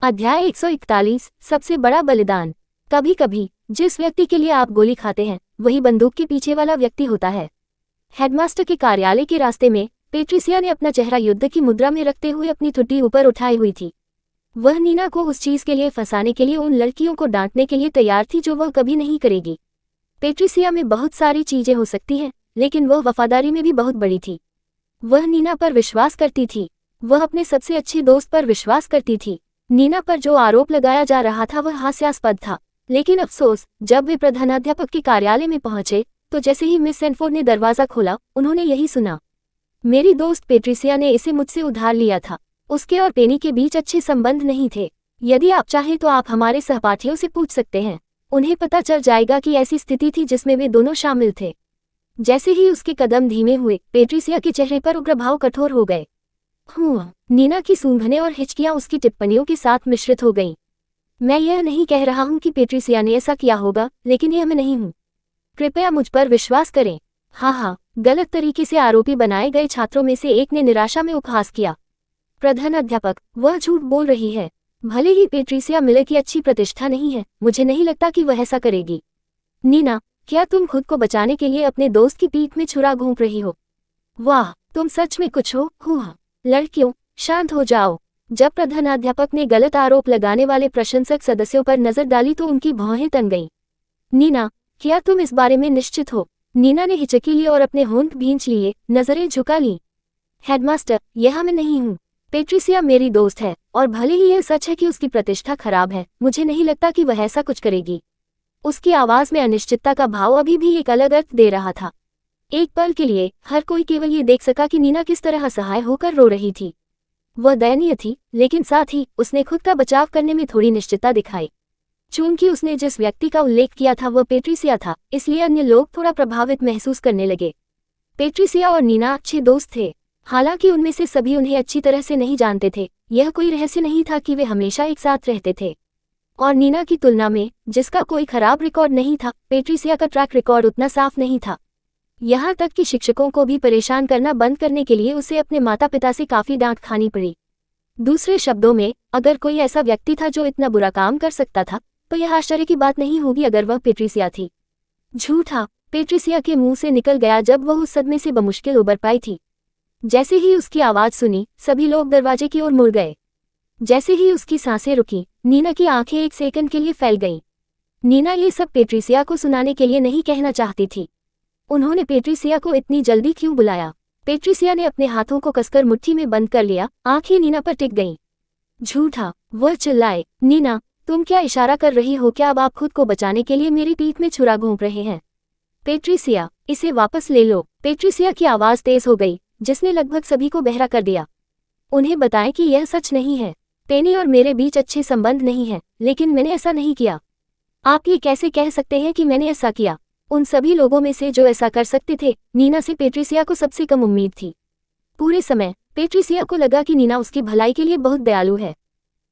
अध्याय 141 सबसे बड़ा बलिदान। कभी कभी जिस व्यक्ति के लिए आप गोली खाते हैं वही बंदूक के पीछे वाला व्यक्ति होता है। हेडमास्टर के कार्यालय के रास्ते में पेट्रिसिया ने अपना चेहरा युद्ध की मुद्रा में रखते हुए अपनी ठुड्डी ऊपर उठाई हुई थी। वह नीना को उस चीज के लिए फंसाने के लिए, उन लड़कियों को डांटने के लिए तैयार थी जो वह कभी नहीं करेगी। पेट्रिसिया में बहुत सारी चीजें हो सकती हैं, लेकिन वह वफादारी में भी बहुत बड़ी थी। वह नीना पर विश्वास करती थी। वह अपने सबसे अच्छे दोस्त पर विश्वास करती थी। नीना पर जो आरोप लगाया जा रहा था वह हास्यास्पद था, लेकिन अफसोस, जब वे प्रधानाध्यापक के कार्यालय में पहुंचे तो जैसे ही मिस सेनफोर्ड ने दरवाजा खोला उन्होंने यही सुना। मेरी दोस्त पेट्रिसिया ने इसे मुझसे उधार लिया था। उसके और पेनी के बीच अच्छे संबंध नहीं थे। यदि आप चाहें तो आप हमारे सहपाठियों से पूछ सकते हैं। उन्हें पता चल जाएगा कि ऐसी स्थिति थी जिसमें वे दोनों शामिल थे। जैसे ही उसके कदम धीमे हुए, पेट्रिसिया के चेहरे पर उग्र भाव कठोर हो गए। नीना की सूंघने और हिचकियां उसकी टिप्पणियों के साथ मिश्रित हो गईं। मैं यह नहीं कह रहा हूं कि पेट्रिसिया ने ऐसा किया होगा, लेकिन यह मैं नहीं हूं। कृपया मुझ पर विश्वास करें। हाँ, गलत तरीके से आरोपी बनाए गए छात्रों में से एक ने निराशा में उपहास किया। प्रधानाध्यापक, वह झूठ बोल रही है। भले ही पेट्रिसिया मिलर की अच्छी प्रतिष्ठा नहीं है, मुझे नहीं लगता कि वह ऐसा करेगी। नीना, क्या तुम खुद को बचाने के लिए अपने दोस्त की पीठ में छुरा घोंप रही हो? वाह, तुम सच में कुछ हो। लड़कियों, शांत हो जाओ। जब प्रधानाध्यापक ने गलत आरोप लगाने वाले प्रशंसक सदस्यों पर नजर डाली तो उनकी भौहें तन गईं। नीना, क्या तुम इस बारे में निश्चित हो? नीना ने हिचकी ली और अपने होंठ भींच लिए, नजरें झुका लीं। हेडमास्टर, यह मैं नहीं हूँ। पेट्रिसिया मेरी दोस्त है, और भले ही यह सच है कि उसकी प्रतिष्ठा खराब है, मुझे नहीं लगता कि वह ऐसा कुछ करेगी। उसकी आवाज में अनिश्चितता का भाव अभी भी एक अलग अर्थ दे रहा था। एक पल के लिए हर कोई केवल ये देख सका कि नीना किस तरह असहाय होकर रो रही थी। वह दयनीय थी, लेकिन साथ ही उसने खुद का बचाव करने में थोड़ी निश्चितता दिखाई। चूंकि उसने जिस व्यक्ति का उल्लेख किया था वह पेट्रिसिया था, इसलिए अन्य लोग थोड़ा प्रभावित महसूस करने लगे। पेट्रिसिया और नीना अच्छे दोस्त थे। हालांकि उनमें से सभी उन्हें अच्छी तरह से नहीं जानते थे। यह कोई रहस्य नहीं था कि वे हमेशा एक साथ रहते थे। और नीना की तुलना में, जिसका कोई खराब रिकॉर्ड नहीं था, पेट्रिसिया का ट्रैक रिकॉर्ड उतना साफ नहीं था। यहाँ तक कि शिक्षकों को भी परेशान करना बंद करने के लिए उसे अपने माता पिता से काफी डांट खानी पड़ी। दूसरे शब्दों में, अगर कोई ऐसा व्यक्ति था जो इतना बुरा काम कर सकता था, तो यह आश्चर्य की बात नहीं होगी अगर वह पेट्रिसिया थी। झूठा, पेट्रिसिया के मुंह से निकल गया जब वह उस सदमे से बमुश्किल उबर पाई थी। जैसे ही उसकी आवाज सुनी, सभी लोग दरवाजे की ओर मुड़ गए। जैसे ही उसकी सांसें रुकी, नीना की आंखें एक सेकंड के लिए फैल गईं। नीना ये सब पेट्रिसिया को सुनाने के लिए नहीं कहना चाहती थी। उन्होंने पेट्रिसिया को इतनी जल्दी क्यों बुलाया? पेट्रिसिया ने अपने हाथों को कसकर मुट्ठी में बंद कर लिया, आंखें नीना पर टिक गईं। झूठा, वह चिल्लाए। नीना, तुम क्या इशारा कर रही हो? क्या अब आप खुद को बचाने के लिए मेरी पीठ में छुरा घोंप रहे हैं? पेट्रिसिया, इसे वापस ले लो। पेट्रिसिया की आवाज तेज हो गई, जिसने लगभग सभी को बहरा कर दिया। उन्हें बताएं कि यह सच नहीं है। पेनी और मेरे बीच अच्छे संबंध नहीं है, लेकिन मैंने ऐसा नहीं किया। आप ये कैसे कह सकते हैं कि मैंने ऐसा किया? उन सभी लोगों में से जो ऐसा कर सकते थे, नीना से पेट्रिसिया को सबसे कम उम्मीद थी। पूरे समय पेट्रिसिया को लगा कि नीना उसकी भलाई के लिए बहुत दयालु है।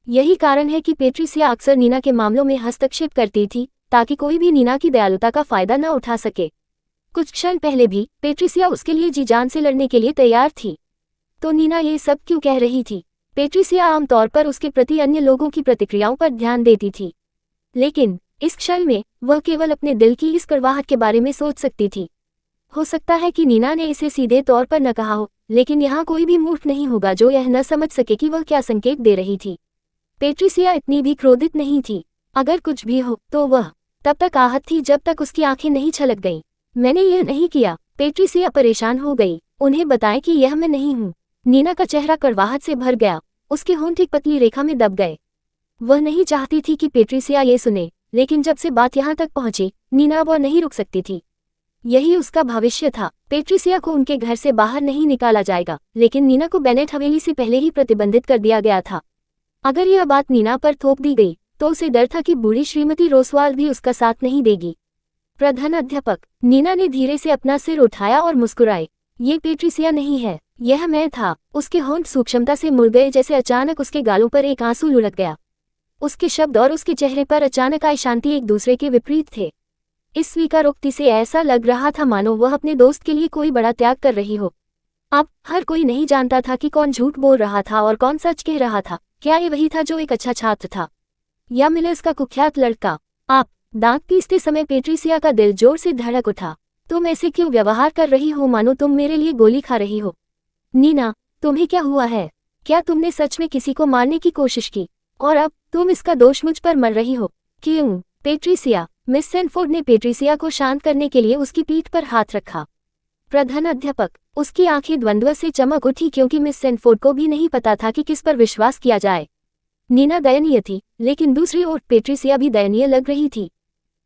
यही कारण है कि पेट्रिसिया अक्सर नीना के मामलों में हस्तक्षेप करती थी, ताकि कोई भी नीना की दयालुता का फायदा न उठा सके। कुछ क्षण पहले भी पेट्रिसिया उसके लिए जी जान से लड़ने के लिए तैयार थी। तो नीना ये सब क्यों कह रही थी? पेट्रिसिया आमतौर पर उसके प्रति अन्य लोगों की प्रतिक्रियाओं पर ध्यान देती थी, लेकिन इस क्षण में वह केवल अपने दिल की इस कड़वाहट के बारे में सोच सकती थी। हो सकता है कि नीना ने इसे सीधे तौर पर न कहा हो, लेकिन यहाँ कोई भी मूर्ख नहीं होगा जो यह न समझ सके कि वह क्या संकेत दे रही थी। पेट्रिसिया इतनी भी क्रोधित नहीं थी। अगर कुछ भी हो तो वह तब तक आहत थी जब तक उसकी आंखें नहीं छलक गईं। मैंने यह नहीं किया। पेट्रिसिया परेशान हो गई। उन्हें बताएं कि यह मैं नहीं हूँ। नीना का चेहरा कड़वाहट से भर गया, उसके होंठ एक पतली रेखा में दब गए। वह नहीं चाहती थी कि पेट्रिसिया ये सुने, लेकिन जब से बात यहाँ तक पहुंची, नीना अब और नहीं रुक सकती थी। यही उसका भविष्य था। पेट्रिसिया को उनके घर से बाहर नहीं निकाला जाएगा, लेकिन नीना को बेनेट हवेली से पहले ही प्रतिबंधित कर दिया गया था। अगर यह बात नीना पर थोप दी गई तो उसे डर था कि बूढ़ी श्रीमती रोसवाल भी उसका साथ नहीं देगी। प्रधानाध्यापक, नीना ने धीरे से अपना सिर उठाया और मुस्कुराए। ये पेट्रिसिया नहीं है, यह मैं था। उसके होंठ सूक्ष्मता से मुड़ गए, जैसे अचानक उसके गालों पर एक आंसू लुढ़क गया। उसके शब्द और उसके चेहरे पर अचानक आई शांति एक दूसरे के विपरीत थे। इस स्वीकारोक्ति से ऐसा लग रहा था मानो वह अपने दोस्त के लिए कोई बड़ा त्याग कर रही हो। अब हर कोई नहीं जानता था कि कौन झूठ बोल रहा था और कौन सच कह रहा था, क्या ये वही था जो एक अच्छा छात्र था, या मिलर्स का कुख्यात लड़का? आप दांत पीसते समय पेट्रिसिया का दिल जोर से धड़क उठा। तुम ऐसे क्यों व्यवहार कर रही हो मानो तुम मेरे लिए गोली खा रही हो? नीना, तुम्हें क्या हुआ है? क्या तुमने सच में किसी को मारने की कोशिश की और अब तुम इसका दोष मुझ पर मर रही हो? क्यों? पेट्रिसिया। मिस सैनफोर्ड ने पेट्रिसिया को शांत करने के लिए उसकी पीठ पर हाथ रखा। प्रधान अध्यापक। उसकी आंखें द्वंद्व से चमक उठी क्योंकि मिस सैनफोर्ड को भी नहीं पता था कि किस पर विश्वास किया जाए। नीना दयनीय थी, लेकिन दूसरी ओर पेट्रिसिया भी दयनीय लग रही थी।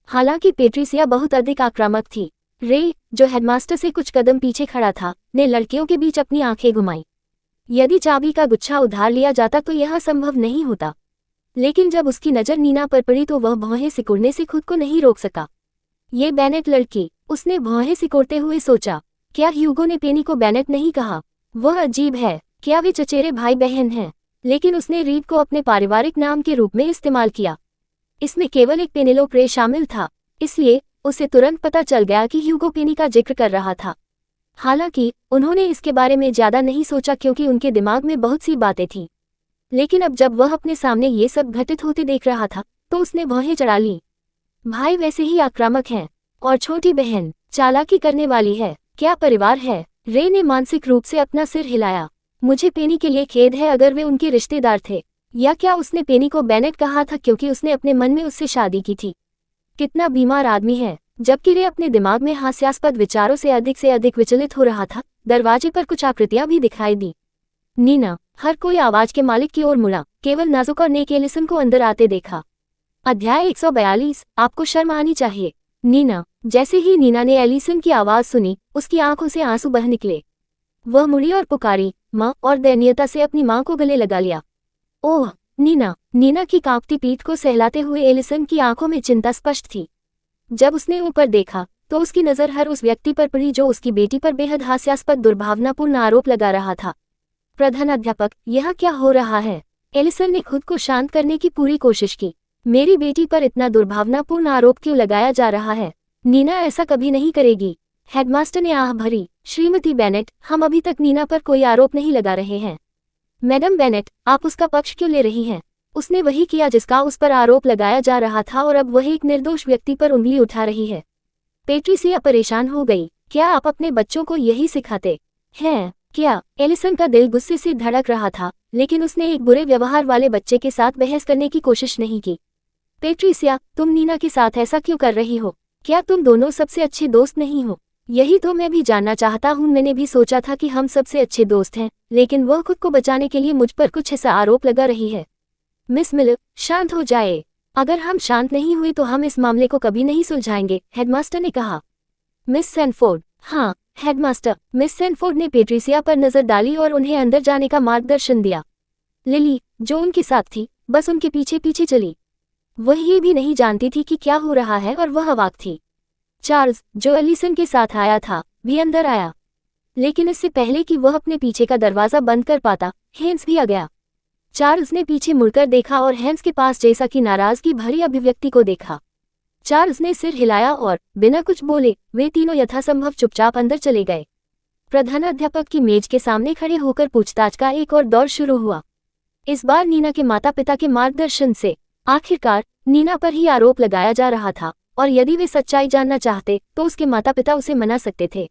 हालांकि पेट्रिसिया बहुत अधिक आक्रामक थी। रे, जो हेडमास्टर से कुछ कदम पीछे खड़ा था, ने लड़कियों के बीच अपनी आंखें घुमाई। यदि चाबी का गुच्छा उधार लिया जाता तो यह संभव नहीं होता, लेकिन जब उसकी नज़र नीना पर पड़ी तो वह भौहें सिकुड़ने से खुद को नहीं रोक सका। ये बेनेट लड़की, उसने भौहें सिकोड़ते हुए सोचा। क्या ह्यूगो ने पेनी को बेनेट नहीं कहा? वह अजीब है। क्या वे चचेरे भाई बहन हैं? लेकिन उसने रीड को अपने पारिवारिक नाम के रूप में इस्तेमाल किया। इसमें केवल एक पेनेलोप रे शामिल था, इसलिए उसे तुरंत पता चल गया कि ह्यूगो पेनी का जिक्र कर रहा था। हालांकि उन्होंने इसके बारे में ज्यादा नहीं सोचा क्योंकि उनके दिमाग में बहुत सी बातें थीं। लेकिन अब जब वह अपने सामने ये सब घटित होते देख रहा था तो उसने भौहें चढ़ा लीं। भाई वैसे ही आक्रामक हैं और छोटी बहन चालाकी करने वाली है। क्या परिवार है? रे ने मानसिक रूप से अपना सिर हिलाया। मुझे पेनी के लिए खेद है अगर वे उनके रिश्तेदार थे, या क्या उसने पेनी को बेनेट कहा था क्योंकि उसने अपने मन में उससे शादी की थी? कितना बीमार आदमी है। जबकि रे अपने दिमाग में हास्यास्पद विचारों से अधिक विचलित हो रहा था, दरवाजे पर कुछ आकृतियां भी दिखाई दी। नीना। हर कोई आवाज के मालिक की ओर मुड़ा, केवल नाजुक और नेक एलिसन को अंदर आते देखा। अध्याय 142। आपको शर्म आनी चाहिए। नीना। जैसे ही नीना ने एलिसन की आवाज सुनी, उसकी आंखों से आंसू बह निकले। वह मुड़ी और पुकारी, माँ, और दयनीयता से अपनी माँ को गले लगा लिया। ओह नीना। नीना की कांपती पीठ को सहलाते हुए एलिसन की आंखों में चिंता स्पष्ट थी। जब उसने ऊपर देखा तो उसकी नजर हर उस व्यक्ति पर पड़ी जो उसकी बेटी पर बेहद हास्यास्पद दुर्भावनापूर्ण आरोप लगा रहा था। प्रधान अध्यापक, यह क्या हो रहा है? एलिसन ने खुद को शांत करने की पूरी कोशिश की। मेरी बेटी पर इतना दुर्भावनापूर्ण आरोप क्यों लगाया जा रहा है? नीना ऐसा कभी नहीं करेगी। हेडमास्टर ने आह भरी। श्रीमती बेनेट, हम अभी तक नीना पर कोई आरोप नहीं लगा रहे हैं। मैडम बेनेट, आप उसका पक्ष क्यों ले रही हैं? उसने वही किया जिसका उस पर आरोप लगाया जा रहा था और अब वह एक निर्दोष व्यक्ति पर उंगली उठा रही है। पेट्रिसिया परेशान हो गई। क्या आप अपने बच्चों को यही सिखाते हैं क्या? एलिसन का दिल गुस्से से धड़क रहा था, लेकिन उसने एक बुरे व्यवहार वाले बच्चे के साथ बहस करने की कोशिश नहीं की। पेट्रिसिया, तुम नीना के साथ ऐसा क्यों कर रही हो? क्या तुम दोनों सबसे अच्छे दोस्त नहीं हो? यही तो मैं भी जानना चाहता हूँ। मैंने भी सोचा था कि हम सबसे अच्छे दोस्त हैं, लेकिन वह खुद को बचाने के लिए मुझ पर कुछ ऐसा आरोप लगा रही है। मिस मिलर, शांत हो जाए। अगर हम शांत नहीं हुए तो हम इस मामले को कभी नहीं सुलझाएंगे, हेडमास्टर ने कहा। Miss Sanford. हाँ हेडमास्टर। मिस सैनफोर्ड ने पेट्रिसिया पर नजर डाली और उन्हें अंदर जाने का मार्गदर्शन दिया। लिली, जो उनके साथ थी, बस उनके पीछे पीछे चली। वह ये भी नहीं जानती थी कि क्या हो रहा है और वह अवाक थी। चार्ल्स, जो एलिसन के साथ आया था, भी अंदर आया, लेकिन इससे पहले कि वह अपने पीछे का दरवाजा बंद कर पाता, हेंस भी आ गया। चार्ल्स ने पीछे मुड़कर देखा और हेंस के पास जैसा कि नाराजगी भरी अभिव्यक्ति को देखा। चार्ल्स ने सिर हिलाया और बिना कुछ बोले वे तीनों यथासंभव चुपचाप अंदर चले गए। प्रधानाध्यापक की मेज के सामने खड़े होकर पूछताछ का एक और दौर शुरू हुआ। इस बार नीना के माता पिता के मार्गदर्शन से। आखिरकार नीना पर ही आरोप लगाया जा रहा था, और यदि वे सच्चाई जानना चाहते तो उसके माता पिता उसे मना सकते थे।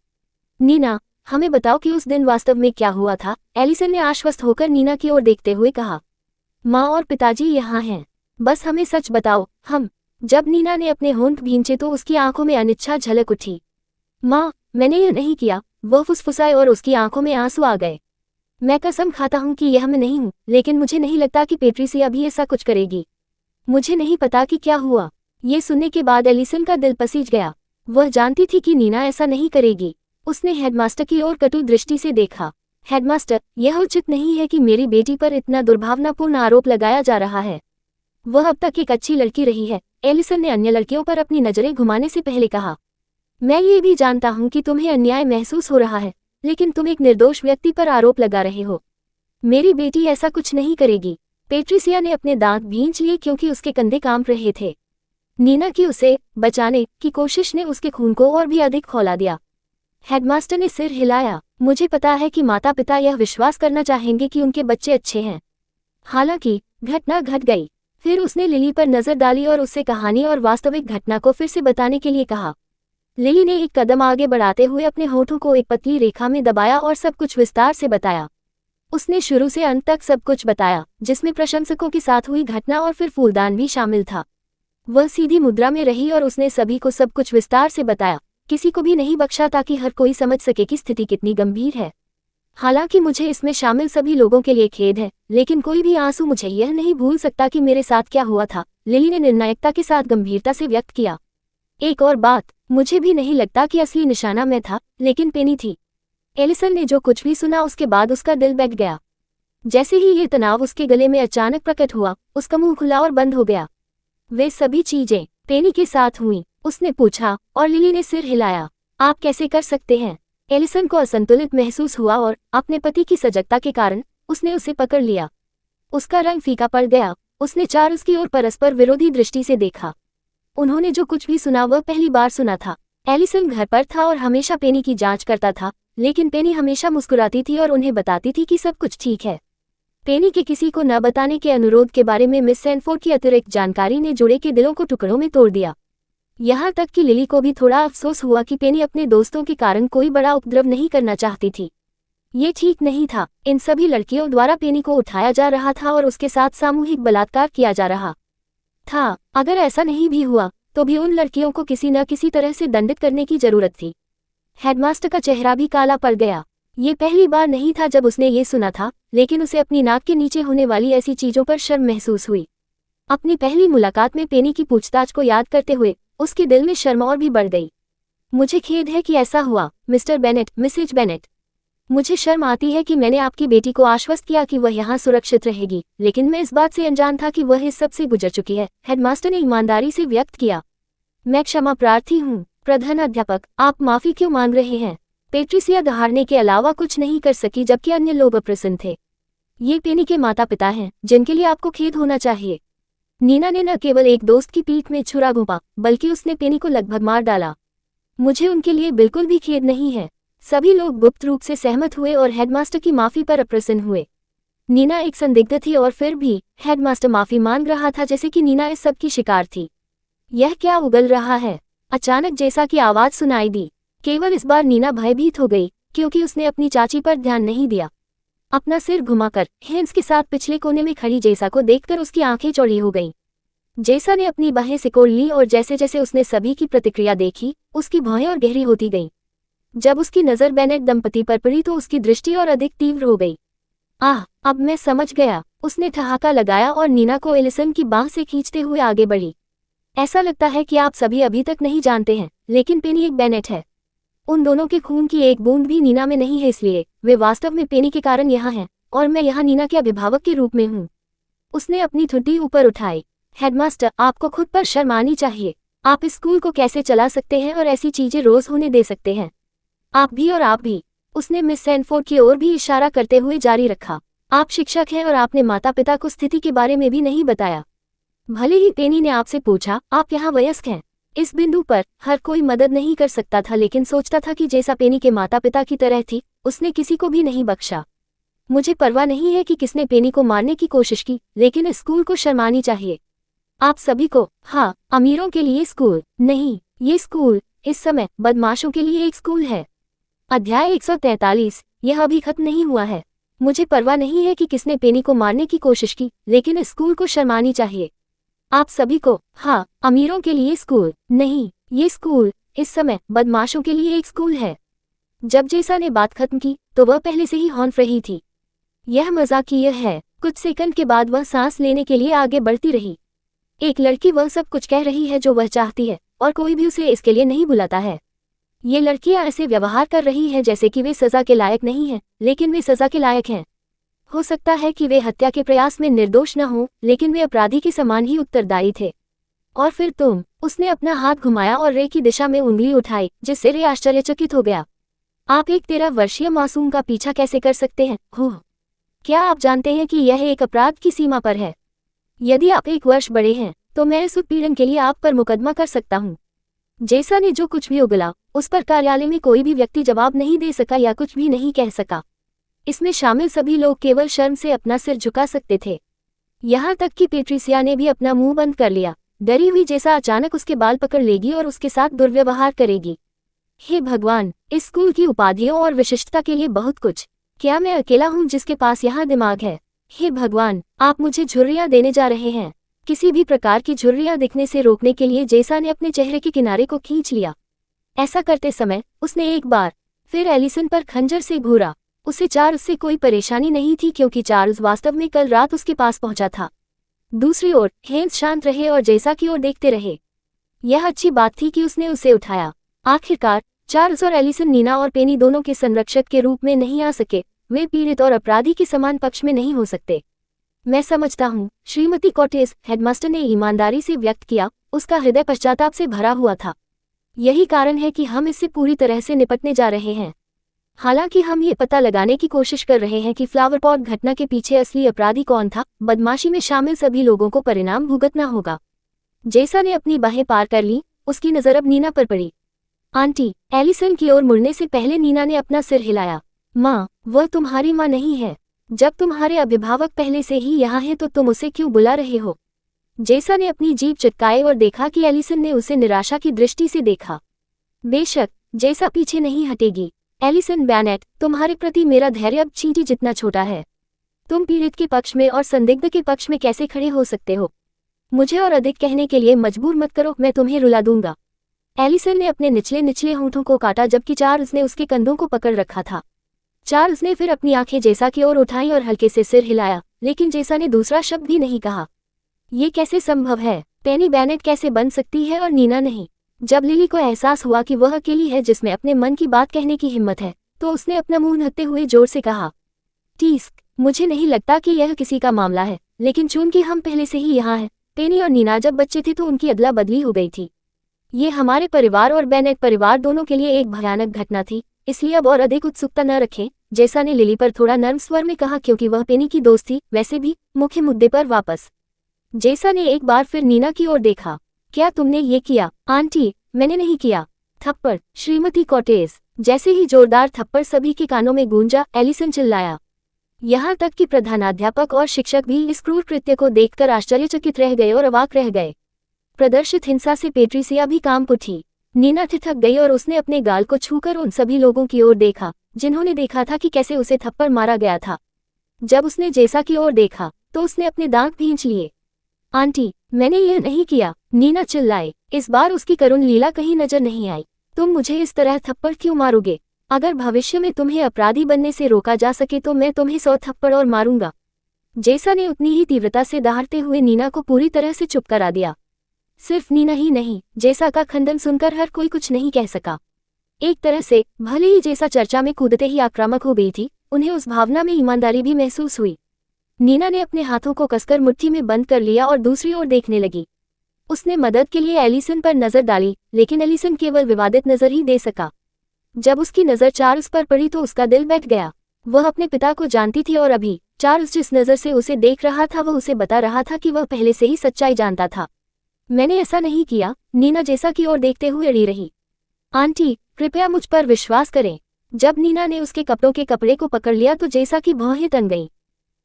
नीना, हमें बताओ कि उस दिन वास्तव में क्या हुआ था? एलिसन ने आश्वस्त होकर नीना की ओर देखते हुए कहा। माँ और पिताजी यहाँ हैं, बस हमें सच बताओ। हम। जब नीना ने अपने होंठ भींचे तो उसकी आंखों में अनिच्छा झलक उठी। माँ, मैंने यह नहीं किया, वह फुसफुसाए और उसकी आंखों में आंसू आ गए। मैं कसम खाता हूँ कि यह मैं नहीं हूँ, लेकिन मुझे नहीं लगता कि पेट्रिसिया भी ऐसा कुछ करेगी। मुझे नहीं पता कि क्या हुआ। ये सुनने के बाद एलिसन का दिल पसीज गया। वह जानती थी कि नीना ऐसा नहीं करेगी। उसने हेडमास्टर की ओर कटु दृष्टि से देखा। हेडमास्टर, यह उचित नहीं है कि मेरी बेटी पर इतना दुर्भावनापूर्ण आरोप लगाया जा रहा है। वह अब तक एक अच्छी लड़की रही है, एलिसन ने अन्य लड़कियों पर अपनी नजरें घुमाने से पहले कहा। मैं ये भी जानता हूँ कि तुम्हें अन्याय महसूस हो रहा है, लेकिन तुम एक निर्दोष व्यक्ति पर आरोप लगा रहे हो। मेरी बेटी ऐसा कुछ नहीं करेगी। पेट्रिसिया ने अपने दांत भींच लिए क्योंकि उसके कंधे कांप रहे थे। नीना की उसे बचाने की कोशिश ने उसके खून को और भी अधिक खौला दिया। हेडमास्टर ने सिर हिलाया। मुझे पता है कि माता पिता यह विश्वास करना चाहेंगे कि उनके बच्चे अच्छे हैं। हालांकि घटना घट गई। फिर उसने लिली पर नजर डाली और उससे कहानी और वास्तविक घटना को फिर से बताने के लिए कहा। लिली ने एक कदम आगे बढ़ाते हुए अपने होठों को एक पतली रेखा में दबाया और सब कुछ विस्तार से बताया। उसने शुरू से अंत तक सब कुछ बताया, जिसमें प्रशंसकों के साथ हुई घटना और फिर फूलदान भी शामिल था। वह सीधी मुद्रा में रही और उसने सभी को सब कुछ विस्तार से बताया, किसी को भी नहीं बख्शा ताकि हर कोई समझ सके कि स्थिति कितनी गंभीर है। हालांकि मुझे इसमें शामिल सभी लोगों के लिए खेद है, लेकिन कोई भी आंसू मुझे यह नहीं भूल सकता कि मेरे साथ क्या हुआ था, लिली ने निर्णायकता के साथ गंभीरता से व्यक्त किया। एक और बात, मुझे भी नहीं लगता कि असली निशाना मैं था, लेकिन पेनी थी। एलिसन ने जो कुछ भी सुना उसके बाद उसका दिल बैठ गया। जैसे ही ये तनाव उसके गले में अचानक प्रकट हुआ, उसका मुंह खुला और बंद हो गया। वे सभी चीजें पेनी के साथ हुई, उसने पूछा, और लिली ने सिर हिलाया। आप कैसे कर सकते हैं? एलिसन को असंतुलित महसूस हुआ और अपने पति की सजगता के कारण उसने उसे पकड़ लिया। उसका रंग फीका पड़ गया। उसने चार्ल्स की ओर परस्पर विरोधी दृष्टि से देखा। उन्होंने जो कुछ भी सुना वह पहली बार सुना था। एलिसन घर पर था और हमेशा पेनी की जांच करता था, लेकिन पेनी हमेशा मुस्कुराती थी और उन्हें बताती थी कि सब कुछ ठीक है। पेनी के किसी को न बताने के अनुरोध के बारे में मिस सैनफोर्ड की अतिरिक्त जानकारी ने जोड़े के दिलों को टुकड़ों में तोड़ दिया। यहाँ तक कि लिली को भी थोड़ा अफसोस हुआ कि पेनी अपने दोस्तों के कारण कोई बड़ा उपद्रव नहीं करना चाहती थी। ये ठीक नहीं था। इन सभी लड़कियों द्वारा पेनी को उठाया जा रहा था और उसके साथ सामूहिक बलात्कार किया जा रहा था। अगर ऐसा नहीं भी हुआ तो भी उन लड़कियों को किसी न किसी तरह से दंडित करने की जरूरत थी। हेडमास्टर का चेहरा भी काला पड़ गया। ये पहली बार नहीं था जब उसने ये सुना था, लेकिन उसे अपनी नाक के नीचे होने वाली ऐसी चीजों पर शर्म महसूस हुई। अपनी पहली मुलाकात में पेनी की पूछताछ को याद करते हुए उसके दिल में शर्म और भी बढ़ गई। मुझे खेद है कि ऐसा हुआ, मिस्टर बेनेट, मिसेज बेनेट। मुझे शर्म आती है कि मैंने आपकी बेटी को आश्वस्त किया कि वह यहाँ सुरक्षित रहेगी, लेकिन मैं इस बात से अनजान था कि वह इस सब से गुजर चुकी है, हेडमास्टर ने ईमानदारी से व्यक्त किया। मैं क्षमा प्रार्थी हूँ। प्रधान अध्यापक, आप माफी क्यों मांग रहे हैं? पेट्रिसिया दहाड़ने के अलावा कुछ नहीं कर सकी, जबकि अन्य लोग अप्रसन्न थे। ये पेनी के माता पिता हैं, जिनके लिए आपको खेद होना चाहिए। नीना ने न केवल एक दोस्त की पीठ में छुरा घोंपा, बल्कि उसने पेनी को लगभग मार डाला। मुझे उनके लिए बिल्कुल भी खेद नहीं है। सभी लोग गुप्त रूप से सहमत हुए और हेडमास्टर की माफी पर अप्रसन्न हुए। नीना एक संदिग्ध थी और फिर भी हेडमास्टर माफी मांग रहा था, जैसे कि नीना इस सब की शिकार थी। यह क्या उगल रहा है? अचानक जैसा की आवाज सुनाई दी। केवल इस बार नीना भयभीत हो गई, क्योंकि उसने अपनी चाची पर ध्यान नहीं दिया। अपना सिर घुमाकर हेम्स के साथ पिछले कोने में खड़ी जेसा को देखकर उसकी आंखें चौड़ी हो गईं। जेसा ने अपनी बाहें सिकोड़ ली और जैसे जैसे उसने सभी की प्रतिक्रिया देखी, उसकी भौहें और गहरी होती गईं। जब उसकी नजर बेनेट दंपति पर पड़ी तो उसकी दृष्टि और अधिक तीव्र हो गई। आह, अब मैं समझ गया। उसने ठहाका लगाया और नीना को एलिसन की बाह से खींचते हुए आगे बढ़ी। ऐसा लगता है कि आप सभी अभी तक नहीं जानते हैं, लेकिन पेनी एक बेनेट है। उन दोनों के खून की एक बूंद भी नीना में नहीं है, इसलिए वे वास्तव में पेनी के कारण यहाँ हैं, और मैं यहाँ नीना के अभिभावक के रूप में हूँ। उसने अपनी ठुड्डी ऊपर उठाई। हेडमास्टर, आपको खुद पर शर्म आनी चाहिए। आप इस स्कूल को कैसे चला सकते हैं और ऐसी चीजें रोज होने दे सकते हैं? आप भी और आप भी। उसने मिस सैनफोर्ड की ओर भी इशारा करते हुए जारी रखा। आप शिक्षक हैं और आपने माता पिता को स्थिति के बारे में भी नहीं बताया। भले ही पेनी ने आपसे पूछा, आप यहाँ वयस्क हैं। इस बिंदु पर हर कोई मदद नहीं कर सकता था, लेकिन सोचता था कि जैसा पेनी के माता पिता की तरह थी, उसने किसी को भी नहीं बख्शा। मुझे परवाह नहीं है कि किसने पेनी को मारने की कोशिश की, लेकिन इस स्कूल को शर्मानी चाहिए। आप सभी को। हाँ, अमीरों के लिए स्कूल नहीं, ये स्कूल इस समय बदमाशों के लिए एक स्कूल है। अध्याय 143। यह अभी खत्म नहीं हुआ है। मुझे परवाह नहीं है कि किसने पेनी को मारने की कोशिश की, लेकिन इस स्कूल को शर्मानी चाहिए। आप सभी को। हाँ, अमीरों के लिए स्कूल नहीं, ये स्कूल इस समय बदमाशों के लिए एक स्कूल है। जब जेसा ने बात खत्म की तो वह पहले से ही हौंफ रही थी। यह मजाकिया है। कुछ सेकंड के बाद वह सांस लेने के लिए आगे बढ़ती रही। एक लड़की वह सब कुछ कह रही है जो वह चाहती है, और कोई भी उसे इसके लिए नहीं बुलाता है। ये लड़कियां ऐसे व्यवहार कर रही हैं जैसे कि वे सजा के लायक नहीं हैं, लेकिन वे सजा के लायक हैं। हो सकता है कि वे हत्या के प्रयास में निर्दोष न हों, लेकिन वे अपराधी के समान ही उत्तरदायी थे। और फिर तुम। उसने अपना हाथ घुमाया और रे की दिशा में उंगली उठाई, जिससे रे आश्चर्यचकित हो गया। आप एक 13 वर्षीय मासूम का पीछा कैसे कर सकते हैं? क्या आप जानते हैं कि यह एक अपराध की सीमा पर है? यदि आप 1 वर्ष बड़े हैं तो मैं इस उत्पीड़न के लिए आप पर मुकदमा कर सकता हूँ। जेसा ने जो कुछ भी उगला, उस पर कार्यालय में कोई भी व्यक्ति जवाब नहीं दे सका या कुछ भी नहीं कह सका। इसमें शामिल सभी लोग केवल शर्म से अपना सिर झुका सकते थे। यहाँ तक कि पेट्रिसिया ने भी अपना मुंह बंद कर लिया। डरी हुई जेसा अचानक उसके बाल पकड़ लेगी और उसके साथ दुर्व्यवहार करेगी। हे भगवान, इस स्कूल की उपाधियों और विशिष्टता के लिए बहुत कुछ। क्या मैं अकेला हूँ जिसके पास यहाँ दिमाग है? हे भगवान, आप मुझे झुर्रियाँ देने जा रहे हैं। किसी भी प्रकार की झुर्रियाँ दिखने से रोकने के लिए जेसा ने अपने चेहरे के किनारे को खींच लिया। ऐसा करते समय उसने एक बार फिर एलिसन पर खंजर से घूरा। उसे चार्ल्स से कोई परेशानी नहीं थी क्योंकि चार्ल्स वास्तव में कल रात उसके पास पहुंचा था। दूसरी ओर हेम्स शांत रहे और जेसा की ओर देखते रहे। यह अच्छी बात थी कि उसने उसे उठाया। आखिरकार चार्ल्स और एलिसन नीना और पेनी दोनों के संरक्षक के रूप में नहीं आ सके। वे पीड़ित और अपराधी के समान पक्ष में नहीं हो सकते। मैं समझता हूँ, श्रीमती कॉटेज, हेडमास्टर ने ईमानदारी से व्यक्त किया। उसका हृदय पश्चाताप से भरा हुआ था। यही कारण है कि हम इससे पूरी तरह से निपटने जा रहे हैं। हालांकि हम ये पता लगाने की कोशिश कर रहे हैं कि फ्लावर पॉट घटना के पीछे असली अपराधी कौन था। बदमाशी में शामिल सभी लोगों को परिणाम भुगतना होगा। जेसा ने अपनी बाहें पार कर ली। उसकी नज़र अब नीना पर पड़ी। आंटी, एलिसन की ओर मुड़ने से पहले नीना ने अपना सिर हिलाया। माँ, वह तुम्हारी माँ नहीं है। जब तुम्हारे अभिभावक पहले से ही यहाँ हैं तो तुम उसे क्यों बुला रहे हो? जेसा ने अपनी जीभ चटकाई और देखा कि एलिसन ने उसे निराशा की दृष्टि से देखा। बेशक, जेसा पीछे नहीं हटेगी। एलिसन बेनेट, तुम्हारे प्रति मेरा धैर्य अब चींटी जितना छोटा है। तुम पीड़ित के पक्ष में और संदिग्ध के पक्ष में कैसे खड़े हो सकते हो? मुझे और अधिक कहने के लिए मजबूर मत करो, मैं तुम्हें रुला दूंगा। एलिसन ने अपने निचले होंठों को काटा जबकि चार्ल्स ने उसके कंधों को पकड़ रखा था। चार्ल्स ने फिर अपनी आंखें जेसा की ओर उठाई और हल्के से सिर हिलाया, लेकिन जेसा ने दूसरा शब्द भी नहीं कहा। ये कैसे संभव है? पेनी बेनेट कैसे बन सकती है और नीना नहीं? जब लिली को एहसास हुआ कि वह अकेली है जिसमें अपने मन की बात कहने की हिम्मत है, तो उसने अपना मुंह ढकते हुए जोर से कहा, टीस्क, मुझे नहीं लगता कि यह किसी का मामला है, लेकिन चूंकि हम पहले से ही यहाँ हैं, पेनी और नीना जब बच्चे थे तो उनकी अदला बदली हो गई थी। ये हमारे परिवार और बेनेट परिवार दोनों के लिए एक भयानक घटना थी, इसलिए अब और अधिक उत्सुकता न रखें, जेसा ने लिली पर थोड़ा नर्म स्वर में कहा क्योंकि वह पेनी की दोस्त थी। वैसे भी मुख्य मुद्दे पर वापस जेसा ने एक बार फिर नीना की ओर देखा। क्या तुमने ये किया? आंटी, मैंने नहीं किया। थप्पड़, श्रीमती कॉटेज। जैसे ही जोरदार थप्पड़ सभी के कानों में गूंजा, एलिसन चिल्लाया। यहाँ तक कि प्रधानाध्यापक और शिक्षक भी इस क्रूर कृत्य को देखकर आश्चर्यचकित रह गए और अवाक रह गए। प्रदर्शित हिंसा से पेट्रिसिया भी कांप उठी। नीना ठिठक गई और उसने अपने गाल को छूकर उन सभी लोगों की ओर देखा जिन्होंने देखा था कि कैसे उसे थप्पड़ मारा गया था। जब उसने जेसा की ओर देखा तो उसने अपने दांत भींच लिए। आंटी, मैंने यह नहीं किया, नीना चिल्लाए। इस बार उसकी करुण लीला कहीं नजर नहीं आई। तुम मुझे इस तरह थप्पड़ क्यों मारोगे? अगर भविष्य में तुम्हें अपराधी बनने से रोका जा सके तो मैं तुम्हें 100 थप्पड़ और मारूंगा। जेसा ने उतनी ही तीव्रता से दहाड़ते हुए नीना को पूरी तरह से चुप करा दिया। सिर्फ नीना ही नहीं, जेसा का खंडन सुनकर हर कोई कुछ नहीं कह सका। एक तरह से भले ही जेसा चर्चा में कूदते ही आक्रामक हो गई थी, उन्हें उस भावना में ईमानदारी भी महसूस हुई। नीना ने अपने हाथों को कसकर मुट्ठी में बंद कर लिया और दूसरी ओर देखने लगी। उसने मदद के लिए एलिसन पर नजर डाली, लेकिन एलिसन केवल विवादित नजर ही दे सका। जब उसकी नजर चार्ल्स पर पड़ी तो उसका दिल बैठ गया। वह अपने पिता को जानती थी और अभी चार्ल्स जिस नजर से उसे देख रहा था वह उसे बता रहा था कि वह पहले से ही सच्चाई जानता था। मैंने ऐसा नहीं किया, नीना जेसा की ओर देखते हुए अड़ी रही। आंटी, कृपया मुझ पर विश्वास करें। जब नीना ने उसके कपड़ों के कपड़े को पकड़ लिया तो जेसा की भौहें तन गईं।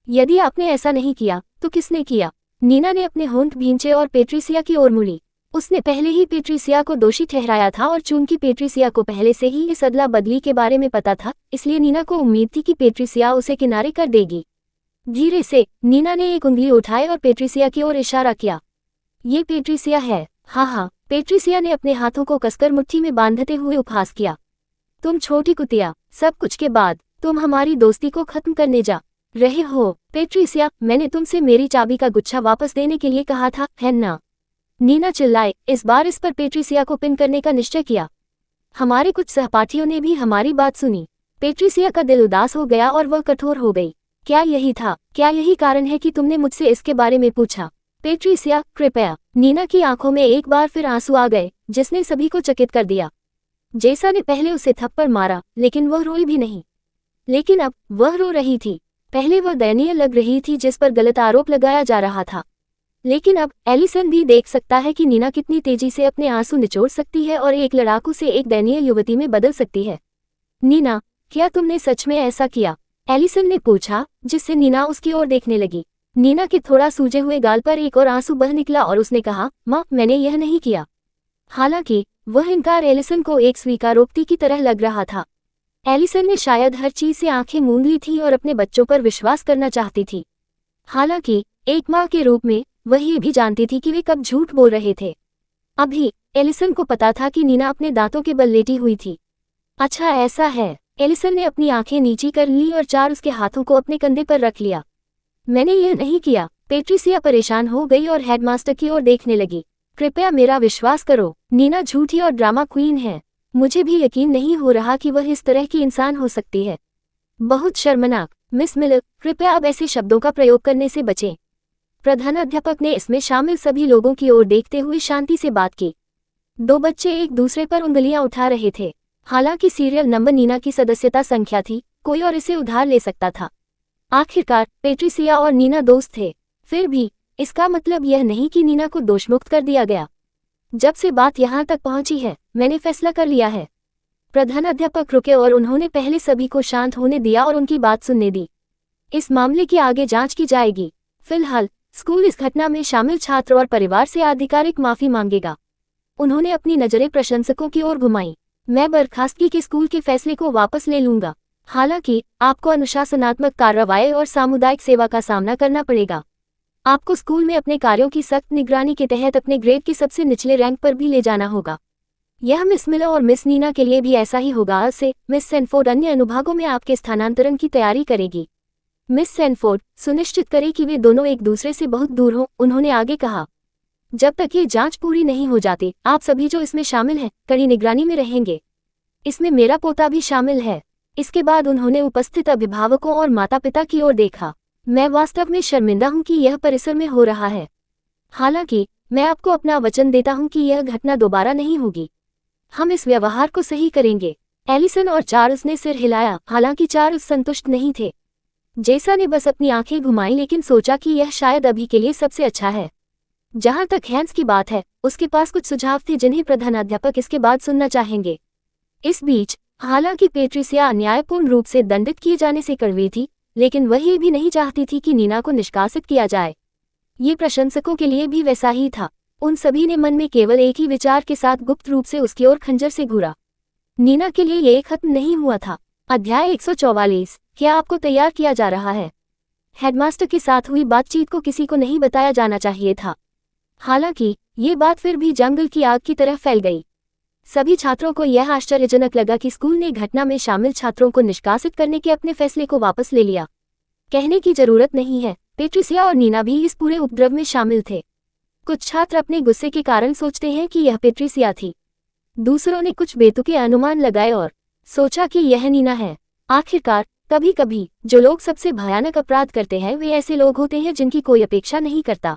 यदि आपने ऐसा नहीं किया तो किसने किया? नीना ने अपने होंठ भींचे और पेट्रिसिया की ओर मुड़ी। उसने पहले ही पेट्रिसिया को दोषी ठहराया था और चूंकि पेट्रिसिया को पहले से ही इस अदला बदली के बारे में पता था, इसलिए नीना को उम्मीद थी कि पेट्रिसिया उसे किनारे कर देगी। धीरे से नीना ने एक उंगली उठाई और पेट्रिसिया की ओर इशारा किया। ये पेट्रिसिया है। हाँ, पेट्रिसिया ने अपने हाथों को कसकर मुट्ठी में बांधते हुए उपहास किया। तुम छोटी कुतिया, सब कुछ के बाद तुम हमारी दोस्ती को खत्म करने जा रहे हो। पेट्रिसिया, मैंने तुमसे मेरी चाबी का गुच्छा वापस देने के लिए कहा था, है ना? नीना चिल्लाए। इस बार इस पर पेट्रिसिया को पिन करने का निश्चय किया। हमारे कुछ सहपाठियों ने भी हमारी बात सुनी। पेट्रिसिया का दिल उदास हो गया और वह कठोर हो गई। क्या यही था? क्या यही कारण है कि तुमने मुझसे इसके बारे में पूछा? पेट्रिसिया, कृपया। नीना की आंखों में एक बार फिर आंसू आ गए, जिसने सभी को चकित कर दिया। जेसा ने पहले उसे थप्पड़ मारा, लेकिन वह रोई भी नहीं। लेकिन अब वह रो रही थी। पहले वह दयनीय लग रही थी जिस पर गलत आरोप लगाया जा रहा था, लेकिन अब एलिसन भी देख सकता है कि नीना कितनी तेजी से अपने आंसू निचोड़ सकती है और एक लड़ाकू से एक दयनीय युवती में बदल सकती है। नीना, क्या तुमने सच में ऐसा किया? एलिसन ने पूछा, जिससे नीना उसकी ओर देखने लगी। नीना के थोड़ा सूजे हुए गाल पर एक और आंसू बह निकला और उसने कहा, माँ मैंने यह नहीं किया। हालांकि वह इनकार एलिसन को एक स्वीकारोक्ति की तरह लग रहा था। एलिसन ने शायद हर चीज से आंखें मूंद ली थी और अपने बच्चों पर विश्वास करना चाहती थी। हालांकि एक माँ के रूप में वह ये भी जानती थी कि वे कब झूठ बोल रहे थे। अभी एलिसन को पता था कि नीना अपने दांतों के बल लेटी हुई थी। अच्छा ऐसा है। एलिसन ने अपनी आंखें नीची कर ली और चार्ल्स के हाथों को अपने कंधे पर रख लिया। मैंने यह नहीं किया। पेट्रिसिया परेशान हो गई और हेडमास्टर की ओर देखने लगी। कृपया मेरा विश्वास करो, नीना झूठी और ड्रामा क्वीन है। मुझे भी यकीन नहीं हो रहा कि वह इस तरह की इंसान हो सकती है। बहुत शर्मनाक। मिस मिलर, कृपया अब ऐसे शब्दों का प्रयोग करने से बचें। प्रधानाध्यापक ने इसमें शामिल सभी लोगों की ओर देखते हुए शांति से बात की। दो बच्चे एक दूसरे पर उंगलियां उठा रहे थे। हालांकि सीरियल नंबर नीना की सदस्यता संख्या थी, कोई और इसे उधार ले सकता था। आखिरकार पेट्रिसिया और नीना दोस्त थे। फिर भी इसका मतलब यह नहीं कि नीना को दोषमुक्त कर दिया गया। जब से बात यहाँ तक पहुंची है, मैंने फैसला कर लिया है। प्रधानाध्यापक रुके और उन्होंने पहले सभी को शांत होने दिया और उनकी बात सुनने दी। इस मामले की आगे जांच की जाएगी। फिलहाल स्कूल इस घटना में शामिल छात्र और परिवार से आधिकारिक माफी मांगेगा। उन्होंने अपनी नजरें प्रशंसकों की ओर घुमाई। मैं बर्खास्तगी के स्कूल के फैसले को वापस ले लूंगा। हालांकि आपको अनुशासनात्मक कार्रवाई और सामुदायिक सेवा का सामना करना पड़ेगा। आपको स्कूल में अपने कार्यों की सख्त निगरानी के तहत अपने ग्रेड के सबसे निचले रैंक पर भी ले जाना होगा। यह मिस मिलर और मिस नीना के लिए भी ऐसा ही होगा। आज से मिस सैनफोर्ड अन्य अनुभागों में आपके स्थानांतरण की तैयारी करेगी। मिस सैनफोर्ड, सुनिश्चित करें कि वे दोनों एक दूसरे से बहुत दूर हों, उन्होंने आगे कहा। जब तक ये जांच पूरी नहीं हो जाती, आप सभी जो इसमें शामिल हैं, कड़ी निगरानी में रहेंगे। इसमें मेरा पोता भी शामिल है। इसके बाद उन्होंने उपस्थित अभिभावकों और माता पिता की ओर देखा। मैं वास्तव में शर्मिंदा हूं कि यह परिसर में हो रहा है। हालांकि मैं आपको अपना वचन देता हूं कि यह घटना दोबारा नहीं होगी। हम इस व्यवहार को सही करेंगे। एलिसन और चार्ल्स ने सिर हिलाया। हालांकि चार्ल्स संतुष्ट नहीं थे। जेसा ने बस अपनी आंखें घुमाई, लेकिन सोचा कि यह शायद अभी के लिए सबसे अच्छा है। जहां तक हैंस की बात है, उसके पास कुछ सुझाव थे जिन्हें प्रधानाध्यापक इसके बाद सुनना चाहेंगे। इस बीच हालांकि पेट्रिसिया अन्यायपूर्ण रूप से दंडित किए जाने से कड़वी थी, लेकिन वह ये भी नहीं चाहती थी कि नीना को निष्कासित किया जाए। ये प्रशंसकों के लिए भी वैसा ही था। उन सभी ने मन में केवल एक ही विचार के साथ गुप्त रूप से उसकी ओर खंजर से घूरा। नीना के लिए ये खत्म नहीं हुआ था। अध्याय 144। क्या आपको तैयार किया जा रहा है? हेडमास्टर के साथ हुई बातचीत को किसी को नहीं बताया जाना चाहिए था। हालांकि ये बात फिर भी जंगल की आग की तरह फैल गई। सभी छात्रों को यह आश्चर्यजनक लगा कि स्कूल ने घटना में शामिल छात्रों को निष्कासित करने के अपने फैसले को वापस ले लिया। कहने की जरूरत नहीं है, पेट्रिसिया और नीना भी इस पूरे उपद्रव में शामिल थे। कुछ छात्र अपने गुस्से के कारण सोचते हैं कि यह पेट्रिसिया थी। दूसरों ने कुछ बेतुके अनुमान लगाए और सोचा कि यह नीना है। आखिरकार कभी कभी जो लोग सबसे भयानक अपराध करते हैं वे ऐसे लोग होते हैं जिनकी कोई अपेक्षा नहीं करता।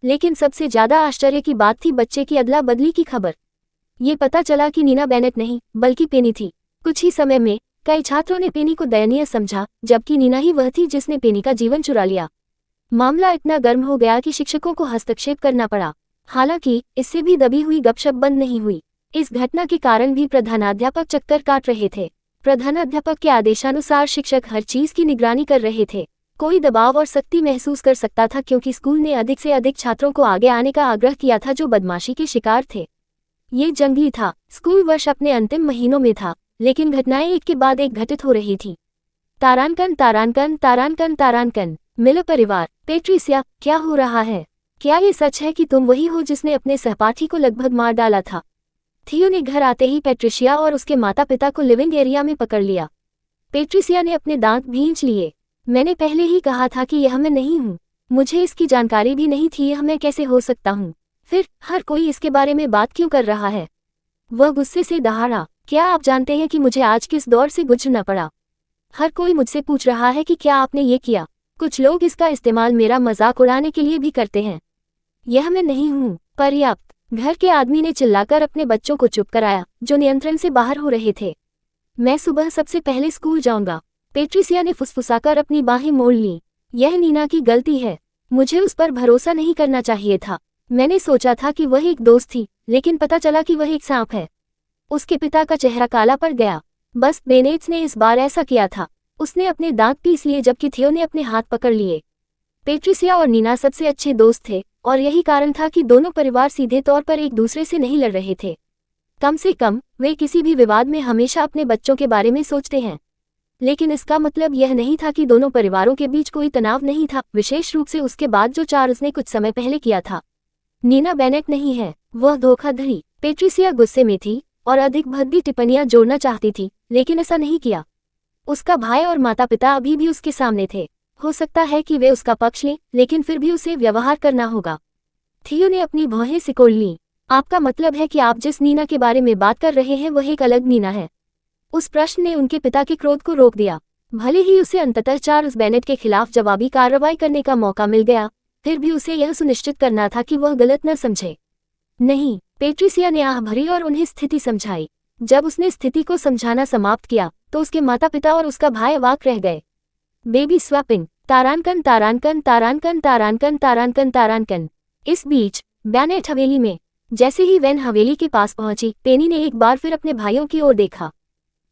लेकिन सबसे ज्यादा आश्चर्य की बात थी बच्चे की अदला बदली की खबर। ये पता चला कि नीना बेनेट नहीं बल्कि पेनी थी। कुछ ही समय में कई छात्रों ने पेनी को दयनीय समझा, जबकि नीना ही वह थी जिसने पेनी का जीवन चुरा लिया। मामला इतना गर्म हो गया कि शिक्षकों को हस्तक्षेप करना पड़ा। हालांकि इससे भी दबी हुई गपशप बंद नहीं हुई। इस घटना के कारण भी प्रधानाध्यापक चक्कर काट रहे थे। प्रधानाध्यापक के आदेशानुसार शिक्षक हर चीज की निगरानी कर रहे थे। कोई दबाव और सख्ती महसूस कर सकता था क्योंकि स्कूल ने अधिक से अधिक छात्रों को आगे आने का आग्रह किया था जो बदमाशी के शिकार थे। ये जंगली था। स्कूल वर्ष अपने अंतिम महीनों में था, लेकिन घटनाएं एक के बाद एक घटित हो रही थी। तारांकन तारांकन तारांकन तारांकन। मिलर परिवार। पेट्रिसिया, क्या हो रहा है? क्या ये सच है कि तुम वही हो जिसने अपने सहपाठी को लगभग मार डाला था? थियो ने घर आते ही पेट्रिसिया और उसके माता पिता को लिविंग एरिया में पकड़ लिया। पेट्रिसिया ने अपने दांत भींच लिए। मैंने पहले ही कहा था कि यह मैं नहीं हूँ। मुझे इसकी जानकारी भी नहीं थी। यह मैं कैसे हो सकता हूँ? फिर हर कोई इसके बारे में बात क्यों कर रहा है? वह गुस्से से दहाड़ा। क्या आप जानते हैं कि मुझे आज किस दौर से गुजरना पड़ा? हर कोई मुझसे पूछ रहा है कि क्या आपने ये किया। कुछ लोग इसका इस्तेमाल मेरा मजाक उड़ाने के लिए भी करते हैं। यह मैं नहीं हूँ। पर्याप्त। घर के आदमी ने चिल्लाकर अपने बच्चों को चुप कराया, जो नियंत्रण से बाहर हो रहे थे। मैं सुबह सबसे पहले स्कूल जाऊंगा। पेट्रिसिया ने फुसफुसाकर अपनी बाहें मोड़ लीं। यह नीना की गलती है। मुझे उस पर भरोसा नहीं करना चाहिए था। मैंने सोचा था कि वह एक दोस्त थी, लेकिन पता चला कि वह एक सांप है। उसके पिता का चेहरा काला पड़ गया। बस बेनेट्स ने इस बार ऐसा किया था। उसने अपने दांत पीस लिए जबकि थियो ने अपने हाथ पकड़ लिए। पेट्रिसिया और नीना सबसे अच्छे दोस्त थे और यही कारण था कि दोनों परिवार सीधे तौर पर एक दूसरे से नहीं लड़ रहे थे। कम से कम वे किसी भी विवाद में हमेशा अपने बच्चों के बारे में सोचते हैं। लेकिन इसका मतलब यह नहीं था कि दोनों परिवारों के बीच कोई तनाव नहीं था, विशेष रूप से उसके बाद जो चार्ल्स ने कुछ समय पहले किया था। नीना बेनेट नहीं है, वह धोखाधड़ी। पेट्रिसिया गुस्से में थी और अधिक भद्दी टिप्पणियां जोड़ना चाहती थी, लेकिन ऐसा नहीं किया। उसका भाई और माता पिता अभी भी उसके सामने थे। हो सकता है कि वे उसका पक्ष लें, लेकिन फिर भी उसे व्यवहार करना होगा। थियो ने अपनी भौहें सिकोड़ लीं। आपका मतलब है कि आप जिस नीना के बारे में बात कर रहे हैं वह एक अलग नीना है? उस प्रश्न ने उनके पिता के क्रोध को रोक दिया। भले ही उसे अंततः चार्ल्स बेनेट के खिलाफ जवाबी कार्रवाई करने का मौका मिल गया, फिर भी उसे यह सुनिश्चित करना था कि वह गलत न समझे। नहीं, पेट्रिसिया ने आह भरी और उन्हें स्थिति समझाई। जब उसने स्थिति को समझाना समाप्त किया तो उसके माता पिता और उसका भाई अवाक रह गए। बेबी स्वैपिंग, तारांकन तारांकन तारांकन तारांकन तारांकन तारांकन। इस बीच बेनेट हवेली में। जैसे ही वेन हवेली के पास पहुंची, पेनी ने एक बार फिर अपने भाइयों की ओर देखा।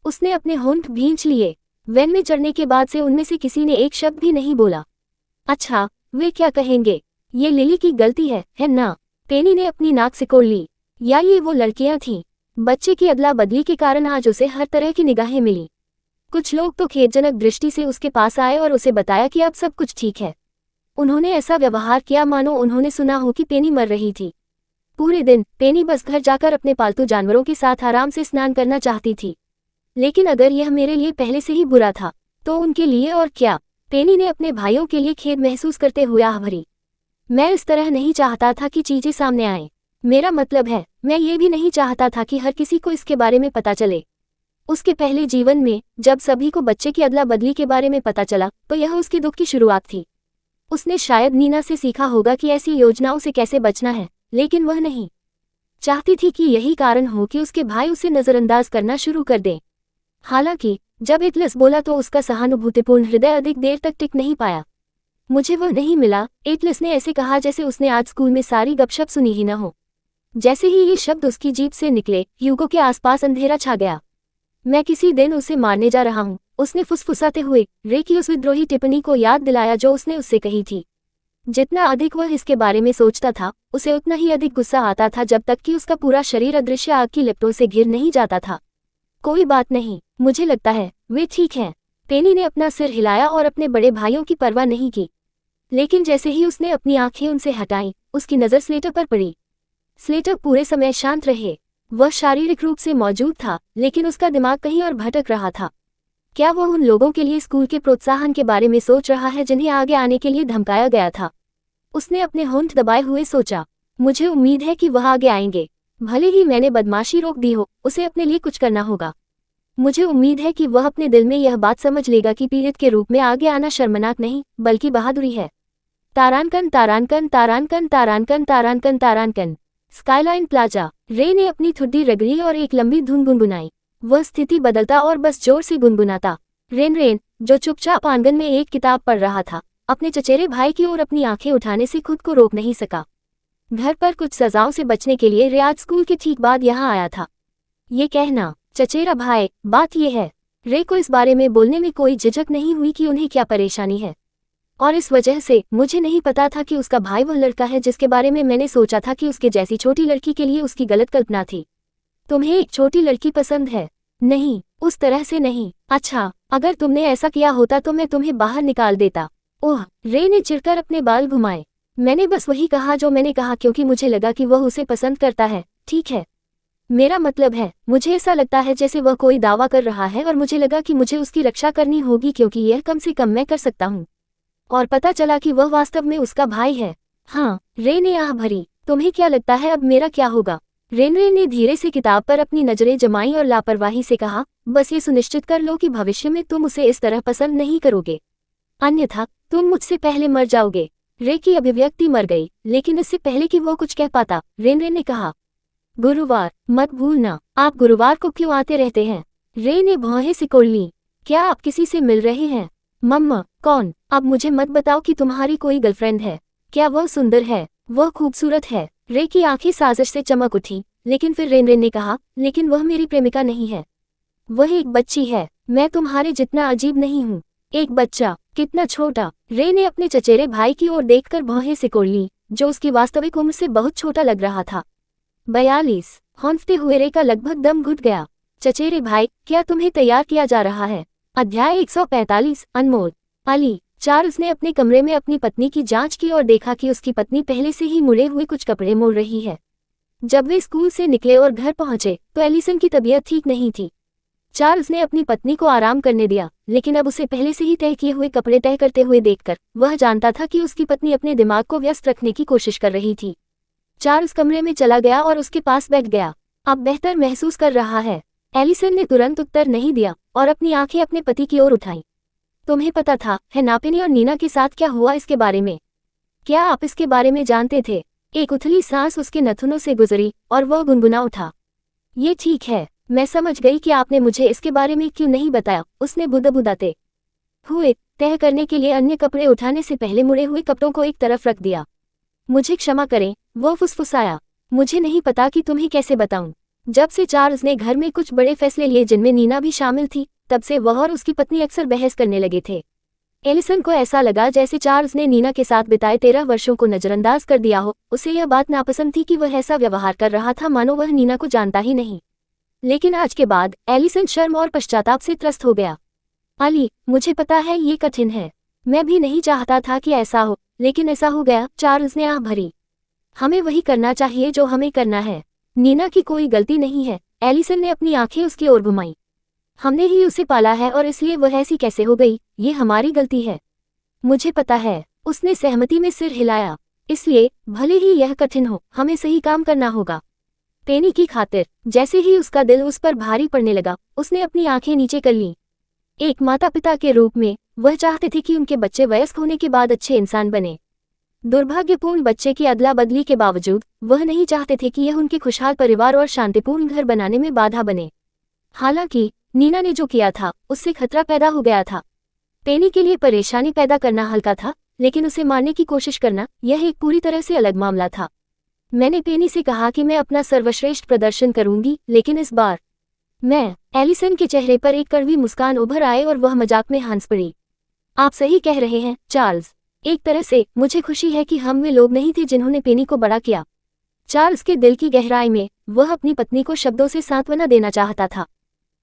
उसने अपने होंठ भींच लिए। वेन में चढ़ने के बाद से उनमें से किसी ने एक शब्द भी नहीं बोला। अच्छा, वे क्या कहेंगे? ये लिली की गलती है ना? पेनी ने अपनी नाक सिकोड़ ली। या ये वो लड़कियां थीं? बच्चे की अदला बदली के कारण आज उसे हर तरह की निगाहें मिली। कुछ लोग तो खेदजनक दृष्टि से उसके पास आए और उसे बताया कि अब सब कुछ ठीक है। उन्होंने ऐसा व्यवहार किया मानो उन्होंने सुना हो कि पेनी मर रही थी। पूरे दिन पेनी बस घर जाकर अपने पालतू जानवरों के साथ आराम से स्नान करना चाहती थी। लेकिन अगर यह मेरे लिए पहले से ही बुरा था, तो उनके लिए और क्या? पेनी ने अपने भाइयों के लिए खेद महसूस करते हुए आह भरी। मैं इस तरह नहीं चाहता था कि चीजें सामने आएं। मेरा मतलब है, मैं ये भी नहीं चाहता था कि हर किसी को इसके बारे में पता चले। उसके पहले जीवन में जब सभी को बच्चे की अदला बदली के बारे में पता चला, तो यह उसके दुख की शुरुआत थी। उसने शायद नीना से सीखा होगा कि ऐसी योजनाओं से कैसे बचना है, लेकिन वह नहीं चाहती थी कि यही कारण हो कि उसके भाई उसे नजरअंदाज करना शुरू कर दें। हालांकि जब एटलस बोला तो उसका सहानुभूतिपूर्ण हृदय अधिक देर तक टिक नहीं पाया। मुझे वह नहीं मिला, एटलस ने ऐसे कहा जैसे उसने आज स्कूल में सारी गपशप सुनी ही न हो। जैसे ही ये शब्द उसकी जीभ से निकले, ह्यूगो के आसपास अंधेरा छा गया। मैं किसी दिन उसे मारने जा रहा हूँ, उसने फुसफुसाते हुए रे की उस विद्रोही टिप्पणी को याद दिलाया जो उसने उससे कही थी। जितना अधिक वह इसके बारे में सोचता था, उसे उतना ही अधिक गुस्सा आता था, जब तक कि उसका पूरा शरीर अदृश्य आग की लपटों से घिर नहीं जाता था। कोई बात नहीं, मुझे लगता है वे ठीक हैं। पेनी ने अपना सिर हिलाया और अपने बड़े भाइयों की परवाह नहीं की। लेकिन जैसे ही उसने अपनी आंखें उनसे हटाईं, उसकी नज़र स्लेटर पर पड़ी। स्लेटर पूरे समय शांत रहे। वह शारीरिक रूप से मौजूद था, लेकिन उसका दिमाग कहीं और भटक रहा था। क्या वह उन लोगों के लिए स्कूल के प्रोत्साहन के बारे में सोच रहा है जिन्हें आगे आने के लिए धमकाया गया था? उसने अपने होंठ दबाए हुए सोचा, मुझे उम्मीद है कि वह आगे आएंगे। भले ही मैंने बदमाशी रोक दी हो, उसे अपने लिए कुछ करना होगा। मुझे उम्मीद है कि वह अपने दिल में यह बात समझ लेगा कि पीड़ित के रूप में आगे आना शर्मनाक नहीं, बल्कि बहादुरी है। तारांकन तारांकन तारांकन तारांकन तारांकन तारांकन। Skyline plaza. रे ने अपनी ठुड्डी रगड़ी और एक लंबी धुन गुनगुनाई। वह स्थिति बदलता और बस जोर से गुनगुनाता। रेन, जो चुपचाप आंगन में एक किताब पढ़ रहा था, अपने चचेरे भाई की ओर अपनी आंखें उठाने से खुद को रोक नहीं सका। घर पर कुछ सजाओं से बचने के लिए रे आज स्कूल के ठीक बाद यहाँ आया था। ये कहना, चचेरा भाई, बात यह है। रे को इस बारे में बोलने में कोई झिझक नहीं हुई कि उन्हें क्या परेशानी है, और इस वजह से मुझे नहीं पता था कि उसका भाई वह लड़का है जिसके बारे में मैंने सोचा था कि उसके जैसी छोटी लड़की के लिए उसकी गलत कल्पना थी। तुम्हें एक छोटी लड़की पसंद है? नहीं, उस तरह से नहीं। अच्छा, अगर तुमने ऐसा किया होता तो मैं तुम्हें बाहर निकाल देता। ओह, रे ने चिढ़कर अपने बाल घुमाए। मैंने बस वही कहा जो मैंने कहा क्योंकि मुझे लगा कि वह उसे पसंद करता है, ठीक है? मेरा मतलब है, मुझे ऐसा लगता है जैसे वह कोई दावा कर रहा है और मुझे लगा कि मुझे उसकी रक्षा करनी होगी क्योंकि यह कम से कम मैं कर सकता हूँ। और पता चला कि वह वास्तव में उसका भाई है। हाँ, रे ने आह भरी। तुम्हें क्या लगता है अब मेरा क्या होगा? रे ने धीरे से किताब पर अपनी नजरें जमाई और लापरवाही से कहा, बस ये सुनिश्चित कर लो कि भविष्य में तुम उसे इस तरह पसंद नहीं करोगे, अन्यथा तुम मुझसे पहले मर जाओगे। रे की अभिव्यक्ति मर गई, लेकिन इससे पहले कि वो कुछ कह पाता, रे ने कहा, गुरुवार मत भूलना। आप गुरुवार को क्यों आते रहते हैं? रे ने भौहें सिकोड़ लीं। क्या आप किसी से मिल रहे हैं? मम्मा, कौन? अब मुझे मत बताओ कि तुम्हारी कोई गर्लफ्रेंड है। क्या वह सुंदर है? वह खूबसूरत है। रे की आंखें साजिश से चमक उठी, लेकिन फिर रेन ने कहा, लेकिन वह मेरी प्रेमिका नहीं है। वह एक बच्ची है। मैं तुम्हारे जितना अजीब नहीं हूँ। एक बच्चा, कितना छोटा। रे ने अपने चचेरे भाई की ओर देखकर भौहें सिकोड़ लीं, जो उसकी वास्तविक उम्र से बहुत छोटा लग रहा था। 42। हौंफते हुए रे का लगभग दम घुट गया। चचेरे भाई, क्या तुम्हें तैयार किया जा रहा है? अध्याय 145। अनमोल। अली। चार्ल्स ने अपने कमरे में अपनी पत्नी की जांच की और देखा कि उसकी पत्नी पहले से ही मुड़े हुए कुछ कपड़े मोड़ रही है। जब वे स्कूल से निकले और घर पहुंचे तो एलिसन की तबीयत ठीक नहीं थी। चार्ल्स ने अपनी पत्नी को आराम करने दिया, लेकिन अब उसे पहले से ही तय किए हुए कपड़े तय करते हुए देखकर वह जानता था कि उसकी पत्नी अपने दिमाग को व्यस्त रखने की कोशिश कर रही थी। चार्ल्स कमरे में चला गया और उसके पास बैठ गया। अब बेहतर महसूस कर रहा है। एलिसन ने तुरंत उत्तर नहीं दिया और अपनी आंखें अपने पति की ओर उठाईं। तुम्हें पता था है ना पेनी और नीना के साथ क्या हुआ इसके बारे में? क्या आप इसके बारे में जानते थे? एक उथली सांस उसके नथुनों से गुजरी और वह गुनगुना उठा। ये ठीक है, मैं समझ गई कि आपने मुझे इसके बारे में क्यों नहीं बताया, उसने बुदबुदाते हुए तय करने के लिए अन्य कपड़े उठाने से पहले मुड़े हुए कपड़ों को एक तरफ रख दिया। मुझे क्षमा करें, वो फुसफुसाया। मुझे नहीं पता कि तुम्हें कैसे बताऊं। जब से चार्ल्स ने घर में कुछ बड़े फैसले लिए जिनमें नीना भी शामिल थी, तब से वह और उसकी पत्नी अक्सर बहस करने लगे थे। एलिसन को ऐसा लगा जैसे चार्ल्स ने नीना के साथ बिताए 13 वर्षों को नजरअंदाज कर दिया हो। उसे यह बात नापसंद थी कि वह ऐसा व्यवहार कर रहा था मानो वह नीना को जानता ही नहीं। लेकिन आज के बाद एलिसन शर्म और पश्चाताप से त्रस्त हो गया। अली, मुझे पता है ये कठिन है। मैं भी नहीं चाहता था कि ऐसा हो, लेकिन ऐसा हो गया। चार्ल्स ने आह भरी। हमें वही करना चाहिए जो हमें करना है। नीना की कोई गलती नहीं है। एलिसन ने अपनी आंखें उसकी ओर घुमाई। हमने ही उसे पाला है और इसलिए वह ऐसी कैसे हो गई, ये हमारी गलती है। मुझे पता है, उसने सहमति में सिर हिलाया। इसलिए भले ही यह कठिन हो, हमें सही काम करना होगा। पेनी की खातिर। जैसे ही उसका दिल उस पर भारी पड़ने लगा, उसने अपनी आंखें नीचे कर लीं। एक माता पिता के रूप में वह चाहते थे कि उनके बच्चे वयस्क होने के बाद अच्छे इंसान बने। दुर्भाग्यपूर्ण बच्चे की अदला बदली के बावजूद वह नहीं चाहते थे कि यह उनके खुशहाल परिवार और शांतिपूर्ण घर बनाने में बाधा बने। हालांकि नीना ने जो किया था उससे खतरा पैदा हो गया था। पेनी के लिए परेशानी पैदा करना हल्का था, लेकिन उसे मारने की कोशिश करना यह एक पूरी तरह से अलग मामला था। मैंने पेनी से कहा कि मैं अपना सर्वश्रेष्ठ प्रदर्शन करूंगी, लेकिन इस बार मैं। एलिसन के चेहरे पर एक कड़वी मुस्कान उभर आए और वह मजाक में हंस पड़ी। आप सही कह रहे हैं चार्ल्स। एक तरह से मुझे खुशी है कि हम वे लोग नहीं थे जिन्होंने पेनी को बड़ा किया। चार्ल्स के दिल की गहराई में वह अपनी पत्नी को शब्दों से सांत्वना देना चाहता था,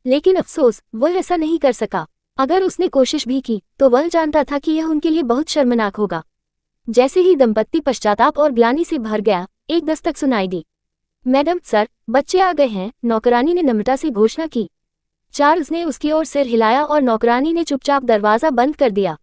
लेकिन अफसोस वह ऐसा नहीं कर सका। अगर उसने कोशिश भी की तो वह जानता था कि यह उनके लिए बहुत शर्मनाक होगा। जैसे ही दंपत्ति पश्चाताप और ग्लानि से भर गया, एक दस्तक सुनाई दी। मैडम सर, बच्चे आ गए हैं, नौकरानी ने नम्रता से घोषणा की। चार्ल्स ने उसकी ओर सिर हिलाया और नौकरानी ने चुपचाप दरवाजा बंद कर दिया।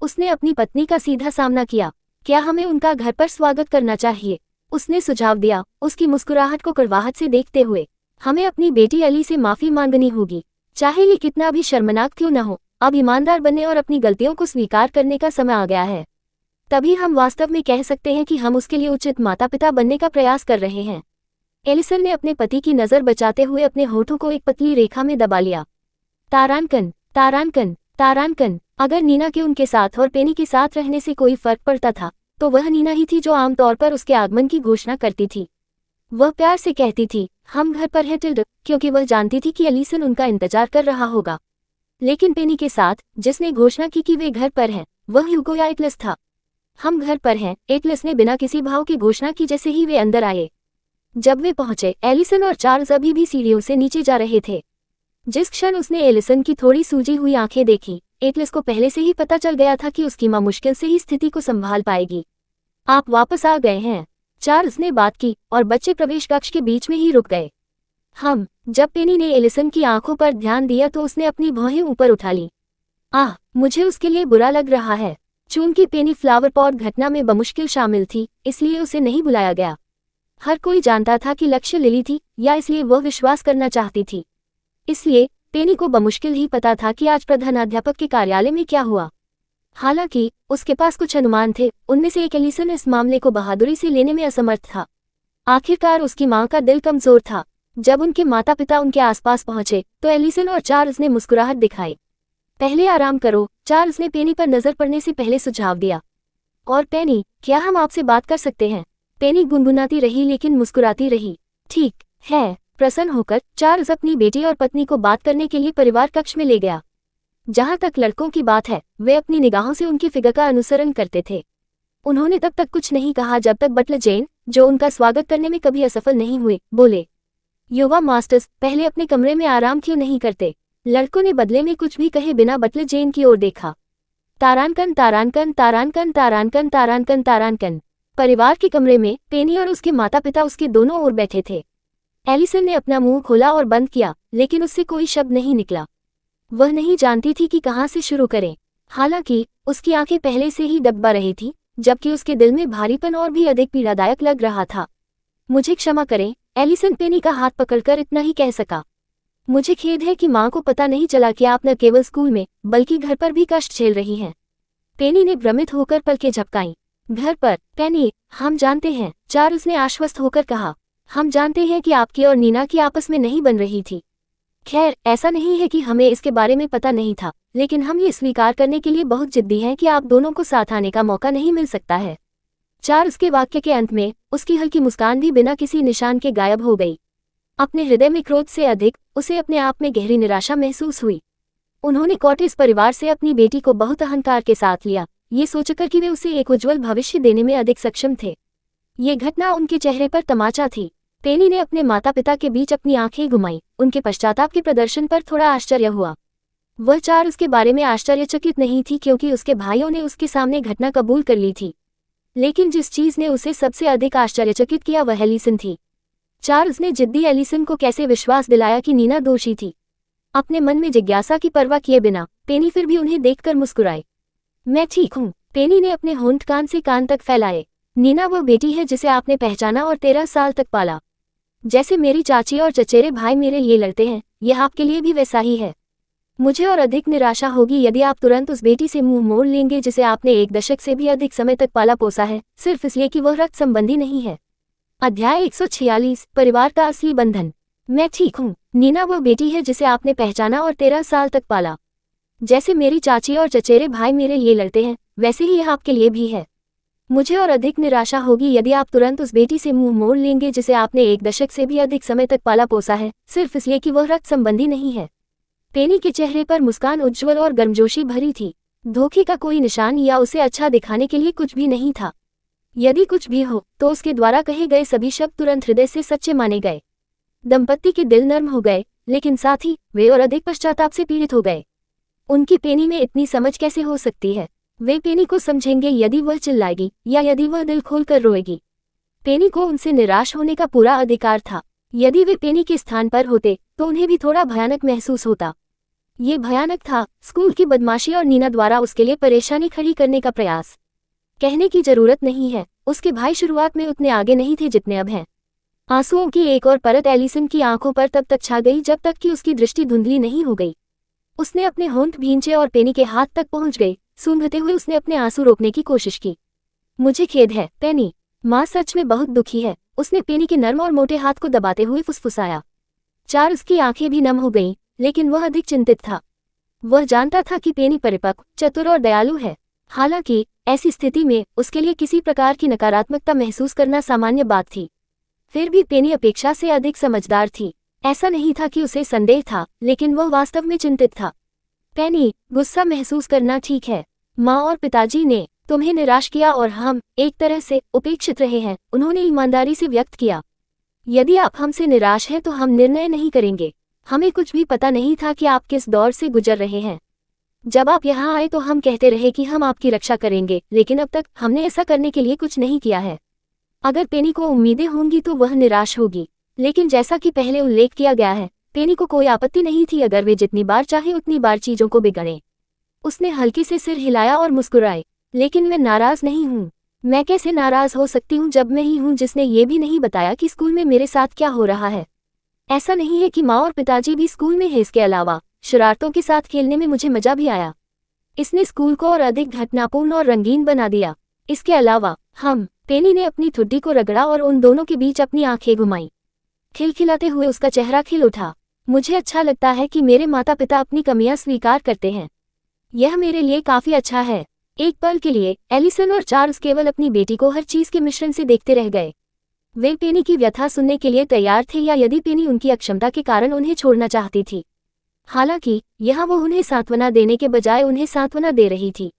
उसने अपनी पत्नी का सीधा सामना किया। क्या हमें उनका घर पर स्वागत करना चाहिए? उसने सुझाव दिया, उसकी मुस्कुराहट को कड़वाहट से देखते हुए। हमें अपनी बेटी अली से माफी मांगनी होगी, चाहे ये कितना भी शर्मनाक क्यों न हो। अब ईमानदार बनने और अपनी गलतियों को स्वीकार करने का समय आ गया है। तभी हम वास्तव में कह सकते हैं कि हम उसके लिए उचित माता पिता बनने का प्रयास कर रहे हैं। एलिसन ने अपने पति की नज़र बचाते हुए अपने होठों को एक पतली रेखा में दबा लिया। तारांकन, तारांकन, तारांकन। अगर नीना के उनके साथ और पेनी के साथ रहने से कोई फर्क पड़ता था, तो वह नीना ही थी जो आमतौर पर उसके आगमन की घोषणा करती थी। वह प्यार से कहती थी, हम घर पर हैं टिल्ड, क्योंकि वह जानती थी कि एलिसन उनका इंतजार कर रहा होगा। लेकिन पेनी के साथ, जिसने घोषणा की कि वे घर पर हैं, वह ह्यूगो या एटलस था। हम घर पर हैं, एटलस ने बिना किसी भाव की घोषणा की जैसे ही वे अंदर आए। जब वे पहुंचे, एलिसन और चार्ल्स अभी भी सीढ़ियों से नीचे जा रहे थे। जिस क्षण उसने एलिसन की थोड़ी सूजी हुई आंखें देखी, एटलस को पहले से ही पता चल गया था कि उसकी मां मुश्किल से ही स्थिति को संभाल पाएगी। आप वापस आ गए हैं, चार्ल्स ने बात की और बच्चे प्रवेश कक्ष के बीच में ही रुक गए। जब पेनी ने एलिसन की आंखों पर ध्यान दिया तो उसने अपनी भौहें ऊपर उठा ली। आह, मुझे उसके लिए बुरा लग रहा है। चूंकि पेनी फ्लावर पॉट घटना में बमुश्किल शामिल थी, इसलिए उसे नहीं बुलाया गया। हर कोई जानता था कि लक्ष्य लिली थी, या इसलिए वह विश्वास करना चाहती थी। इसलिए पेनी को बमुश्किल ही पता था कि आज प्रधानाध्यापक के कार्यालय में क्या हुआ। हालांकि उसके पास कुछ अनुमान थे, उनमें से एक एलिसन इस मामले को बहादुरी से लेने में असमर्थ था। आखिरकार उसकी मां का दिल कमजोर था। जब उनके माता पिता उनके आसपास पहुंचे तो एलिसन और चार्ल्स ने मुस्कुराहट दिखाई। पहले आराम करो, चार्ल्स ने पेनी पर नजर पड़ने से पहले सुझाव दिया। और पेनी, क्या हम आपसे बात कर सकते हैं? पेनी गुनगुनाती रही लेकिन मुस्कुराती रही। ठीक है। प्रसन्न होकर चार्ल्स अपनी बेटी और पत्नी को बात करने के लिए परिवार कक्ष में ले गया। जहाँ तक लड़कों की बात है, वे अपनी निगाहों से उनकी फिगर का अनुसरण करते थे। उन्होंने तब तक कुछ नहीं कहा जब तक बटलर जेन, जो उनका स्वागत करने में कभी असफल नहीं हुए, बोले, युवा मास्टर्स, पहले अपने कमरे में आराम क्यों नहीं करते? लड़कों ने बदले में कुछ भी कहे बिना बटलर जेन की ओर देखा। तारानकन तारानकन तारानकन तारानकन तारानकन तारानकन। परिवार के कमरे में पेनी और उसके माता पिता उसके दोनों ओर बैठे थे। एलिसन ने अपना मुंह खोला और बंद किया, लेकिन उससे कोई शब्द नहीं निकला। वह नहीं जानती थी कि कहाँ से शुरू करें। हालांकि उसकी आंखें पहले से ही दबा रही थी, जबकि उसके दिल में भारीपन और भी अधिक पीड़ादायक लग रहा था। मुझे क्षमा करें, एलिसन पेनी का हाथ पकड़कर इतना ही कह सका। मुझे खेद है कि माँ को पता नहीं चला कि आप न केवल स्कूल में बल्कि घर पर भी कष्ट झेल रही हैं। पेनी ने भ्रमित होकर पलकें झपकाईं। घर पर? पेनी, हम जानते हैं, चार्ल्स ने आश्वस्त होकर कहा। हम जानते हैं कि आपकी और नीना की आपस में नहीं बन रही थी। खैर, ऐसा नहीं है कि हमें इसके बारे में पता नहीं था, लेकिन हम ये स्वीकार करने के लिए बहुत जिद्दी हैं कि आप दोनों को साथ आने का मौका नहीं मिल सकता है। चार्ल्स के वाक्य के अंत में उसकी हल्की मुस्कान भी बिना किसी निशान के गायब हो गई। अपने हृदय में क्रोध से अधिक उसे अपने आप में गहरी निराशा महसूस हुई। उन्होंने कॉटेज परिवार से अपनी बेटी को बहुत अहंकार के साथ लिया, ये सोचकर कि वे उसे एक उज्जवल भविष्य देने में अधिक सक्षम थे। ये घटना उनके चेहरे पर तमाचा थी। पेनी ने अपने माता पिता के बीच अपनी आंखें घुमाई। उनके पश्चाताप के प्रदर्शन पर थोड़ा आश्चर्य हुआ। वह चार्ल्स के बारे में आश्चर्यचकित नहीं थी, क्योंकि उसके भाइयों ने उसके सामने घटना कबूल कर ली थी। लेकिन जिस चीज ने उसे सबसे अधिक आश्चर्यचकित किया वह एलिसन थी। चार्ल्स ने जिद्दी एलिसन को कैसे विश्वास दिलाया कि नीना दोषी थी? अपने मन में जिज्ञासा की परवाह किए बिना पेनी फिर भी उन्हें देखकर मुस्कुराई। मैं ठीक हूँ, पेनी ने अपने होंठ कान से कान तक फैलाए। नीना वह बेटी है जिसे आपने पहचाना और 13 साल तक पाला। जैसे मेरी चाची और चचेरे भाई मेरे लिए लड़ते हैं, यह आपके लिए भी वैसा ही है। मुझे और अधिक निराशा होगी यदि आप तुरंत उस बेटी से मुंह मोड़ लेंगे जिसे आपने 1 दशक से भी अधिक समय तक पाला पोसा है, सिर्फ इसलिए कि वह रक्त संबंधी नहीं है। अध्याय 146, परिवार का असली बंधन। मैं ठीक हूँ, नीना वह बेटी है जिसे आपने पहचाना और 13 साल तक पाला। जैसे मेरी चाची और चचेरे भाई मेरे लिए लड़ते हैं, वैसे ही यह आपके लिए भी है। मुझे और अधिक निराशा होगी यदि आप तुरंत उस बेटी से मुंह मोड़ लेंगे जिसे आपने 1 दशक से भी अधिक समय तक पाला पोसा है, सिर्फ इसलिए कि वह रक्त संबंधी नहीं है। पेनी के चेहरे पर मुस्कान उज्ज्वल और गर्मजोशी भरी थी। धोखे का कोई निशान या उसे अच्छा दिखाने के लिए कुछ भी नहीं था। यदि कुछ भी हो तो उसके द्वारा कहे गए सभी शब्द तुरंत हृदय से सच्चे माने गए। दंपत्ति के दिल नर्म हो गए, लेकिन साथ ही वे और अधिक पश्चाताप से पीड़ित हो गए। उनकी पेनी में इतनी समझ कैसे हो सकती है? वे पेनी को समझेंगे यदि वह चिल्लाएगी या यदि वह दिल खोलकर रोएगी। पेनी को उनसे निराश होने का पूरा अधिकार था। यदि वे पेनी के स्थान पर होते तो उन्हें भी थोड़ा भयानक महसूस होता। ये भयानक था, स्कूल की बदमाशी और नीना द्वारा उसके लिए परेशानी खड़ी करने का प्रयास। कहने की जरूरत नहीं है, उसके भाई शुरुआत में उतने आगे नहीं थे जितने अब हैं। आंसुओं की एक और परत एलिसन की आंखों पर तब तक छा गई जब तक कि उसकी दृष्टि धुंधली नहीं हो गई। उसने अपने होंठ भींचे और पेनी के हाथ तक पहुंच गई। सूंघते हुए उसने अपने आंसू रोकने की कोशिश की। मुझे खेद है, पेनी। माँ सच में बहुत दुखी है, उसने पेनी के नर्म और मोटे हाथ को दबाते हुए फुसफुसाया। चार्ल्स की आंखें भी नम हो गईं, लेकिन वह अधिक चिंतित था। वह जानता था कि पेनी परिपक्व, चतुर और दयालु है। हालांकि ऐसी स्थिति में उसके लिए किसी प्रकार की नकारात्मकता महसूस करना सामान्य बात थी। फिर भी पेनी अपेक्षा से अधिक समझदार थी। ऐसा नहीं था कि उसे संदेह था, लेकिन वह वास्तव में चिंतित था। पेनी, गुस्सा महसूस करना ठीक है। माँ और पिताजी ने तुम्हें निराश किया और हम एक तरह से उपेक्षित रहे हैं, उन्होंने ईमानदारी से व्यक्त किया। यदि आप हमसे निराश हैं तो हम निर्णय नहीं करेंगे। हमें कुछ भी पता नहीं था कि आप किस दौर से गुजर रहे हैं। जब आप यहाँ आए तो हम कहते रहे कि हम आपकी रक्षा करेंगे, लेकिन अब तक हमने ऐसा करने के लिए कुछ नहीं किया है। अगर पेनी को उम्मीदें होंगी तो वह निराश होगी, लेकिन जैसा कि पहले उल्लेख किया गया है, पेनी को कोई आपत्ति नहीं थी अगर वे जितनी बार चाहे उतनी बार चीजों को बिगड़े। उसने हल्के से सिर हिलाया और मुस्कुराए। लेकिन मैं नाराज नहीं हूँ। मैं कैसे नाराज हो सकती हूँ जब मैं ही हूँ जिसने ये भी नहीं बताया कि स्कूल में मेरे साथ क्या हो रहा है। ऐसा नहीं है कि माँ और पिताजी भी स्कूल में हैं, इसके अलावा शरारतों के साथ खेलने में मुझे मजा भी आया। इसने स्कूल को और अधिक घटनापूर्ण और रंगीन बना दिया। इसके अलावा पेनी ने अपनी ठुड्डी को रगड़ा और उन दोनों के बीच अपनी आंखें घुमाई। खिलखिलाते हुए उसका चेहरा खिल उठा। मुझे अच्छा लगता है कि मेरे माता पिता अपनी कमियां स्वीकार करते हैं। यह मेरे लिए काफी अच्छा है। एक पल के लिए एलिसन और चार्ल्स केवल अपनी बेटी को हर चीज के मिश्रण से देखते रह गए। वे पेनी की व्यथा सुनने के लिए तैयार थे या यदि पेनी उनकी अक्षमता के कारण उन्हें छोड़ना चाहती थी। हालांकि यहाँ वो उन्हें सांत्वना देने के बजाय उन्हें सांत्वना दे रही थी।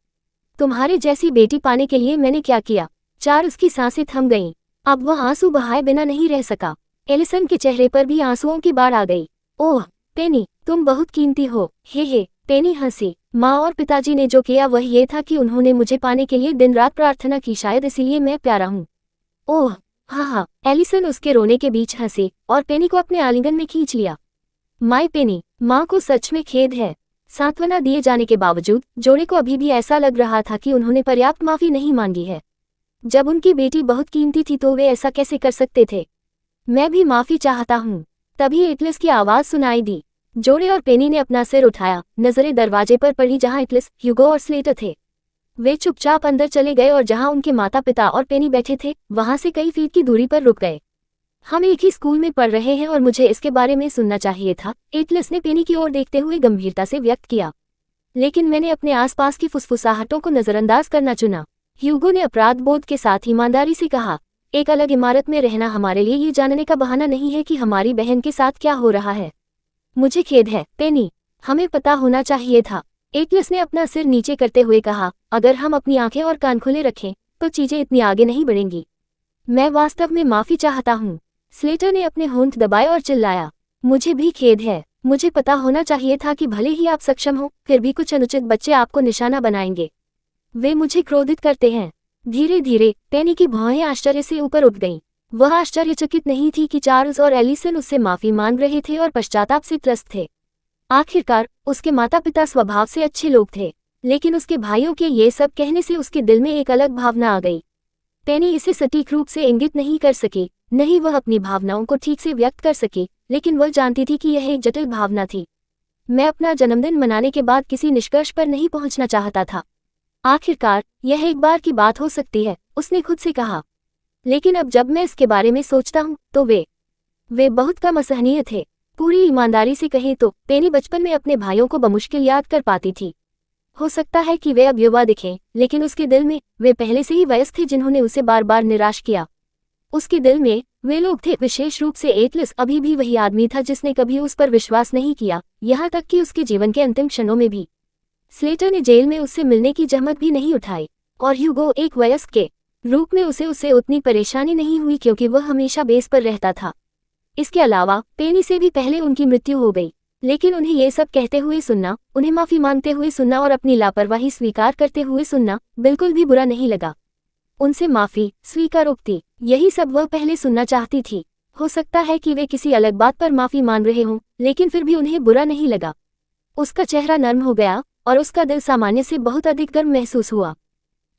तुम्हारे जैसी बेटी पाने के लिए मैंने क्या किया? चार्ल्स की सांसें थम गईं। अब वह आंसू बहाए बिना नहीं रह सका। एलिसन के चेहरे पर भी आंसुओं की बाढ़ आ गई। ओह पेनी, तुम बहुत कीमती हो। हे पेनी हंसी। माँ और पिताजी ने जो किया वह ये था कि उन्होंने मुझे पाने के लिए दिन रात प्रार्थना की, शायद इसीलिए मैं प्यारा हूँ। ओह हाँ, एलिसन उसके रोने के बीच हंसी और पेनी को अपने आलिंगन में खींच लिया। माय पेनी, माँ को सच में खेद है। सांत्वना दिए जाने के बावजूद जोड़े को अभी भी ऐसा लग रहा था कि उन्होंने पर्याप्त माफी नहीं मांगी है। जब उनकी बेटी बहुत कीमती थी तो वे ऐसा कैसे कर सकते थे? मैं भी माफी चाहता हूँ। तभी एटलस की आवाज सुनाई दी। जोड़े और पेनी ने अपना सिर उठाया, नजरें दरवाजे पर पड़ी जहां एटलस, ह्यूगो और स्लेटर थे। वे चुपचाप अंदर चले गए और जहां उनके माता पिता और पेनी बैठे थे वहां से कई फीट की दूरी पर रुक गए। हम एक ही स्कूल में पढ़ रहे हैं और मुझे इसके बारे में सुनना चाहिए था, एटलस ने पेनी की ओर देखते हुए गंभीरता से व्यक्त किया। लेकिन मैंने अपने आसपास की फुसफुसाहटों को नजरअंदाज करना चुना। ह्यूगो ने अपराध बोध के साथ ईमानदारी से कहा, एक अलग इमारत में रहना हमारे लिए ये जानने का बहाना नहीं है कि हमारी बहन के साथ क्या हो रहा है। मुझे खेद है पेनी, हमें पता होना चाहिए था। एटलस ने अपना सिर नीचे करते हुए कहा, अगर हम अपनी आंखें और कान खुले रखें तो चीजें इतनी आगे नहीं बढ़ेंगी। मैं वास्तव में माफी चाहता हूँ। स्लेटर ने अपने होंठ दबाए और चिल्लाया, मुझे भी खेद है। मुझे पता होना चाहिए था कि भले ही आप सक्षम हो फिर भी कुछ अनुचित बच्चे आपको निशाना बनाएंगे। वे मुझे क्रोधित करते हैं। धीरे धीरे पेनी की भौहें आश्चर्य से ऊपर उठ गईं। वह आश्चर्यचकित नहीं थी कि चार्ल्स और एलिसन उससे माफी मांग रहे थे और पश्चाताप से त्रस्त थे। आखिरकार उसके माता पिता स्वभाव से अच्छे लोग थे, लेकिन उसके भाइयों के ये सब कहने से उसके दिल में एक अलग भावना आ गई। पेनी इसे सटीक रूप से इंगित नहीं कर सकी, नहीं वह अपनी भावनाओं को ठीक से व्यक्त कर सकी, लेकिन वह जानती थी कि यह एक जटिल भावना थी। मैं अपना जन्मदिन मनाने के बाद किसी निष्कर्ष पर नहीं पहुंचना चाहता था। आखिरकार यह एक बार की बात हो सकती है, उसने खुद से कहा। लेकिन अब जब मैं इसके बारे में सोचता हूँ तो वे बहुत कम असहनीय थे। पूरी ईमानदारी से कहें तो पेनी बचपन में अपने भाइयों को बमुश्किल याद कर पाती थी। हो सकता है कि वे अब युवा दिखें, लेकिन उसके दिल में वे पहले से ही वयस्क थे जिन्होंने उसे बार बार निराश किया। उसके दिल में वे लोग थे, विशेष रूप से एटलस अभी भी वही आदमी था जिसने कभी उस पर विश्वास नहीं किया, यहाँ तक कि उसके जीवन के अंतिम क्षणों में भी। स्लेटर ने जेल में उससे मिलने की जहमत भी नहीं उठाई, और ह्यूगो एक वयस्क के रूप में उसे उतनी परेशानी नहीं हुई क्योंकि वह हमेशा बेस पर रहता था। इसके अलावा पेनी से भी पहले उनकी मृत्यु हो गई, लेकिन उन्हें ये सब कहते हुए सुनना, उन्हें माफी मांगते हुए सुनना और अपनी लापरवाही स्वीकार करते हुए सुनना बिल्कुल भी बुरा नहीं लगा। उनसे माफी, स्वीकारोक्ति, यही सब वह पहले सुनना चाहती थी। हो सकता है कि वे किसी अलग बात पर माफी मान रहे हों, लेकिन फिर भी उन्हें बुरा नहीं लगा। उसका चेहरा नर्म हो गया और उसका दिल सामान्य से बहुत अधिक गर्म महसूस हुआ।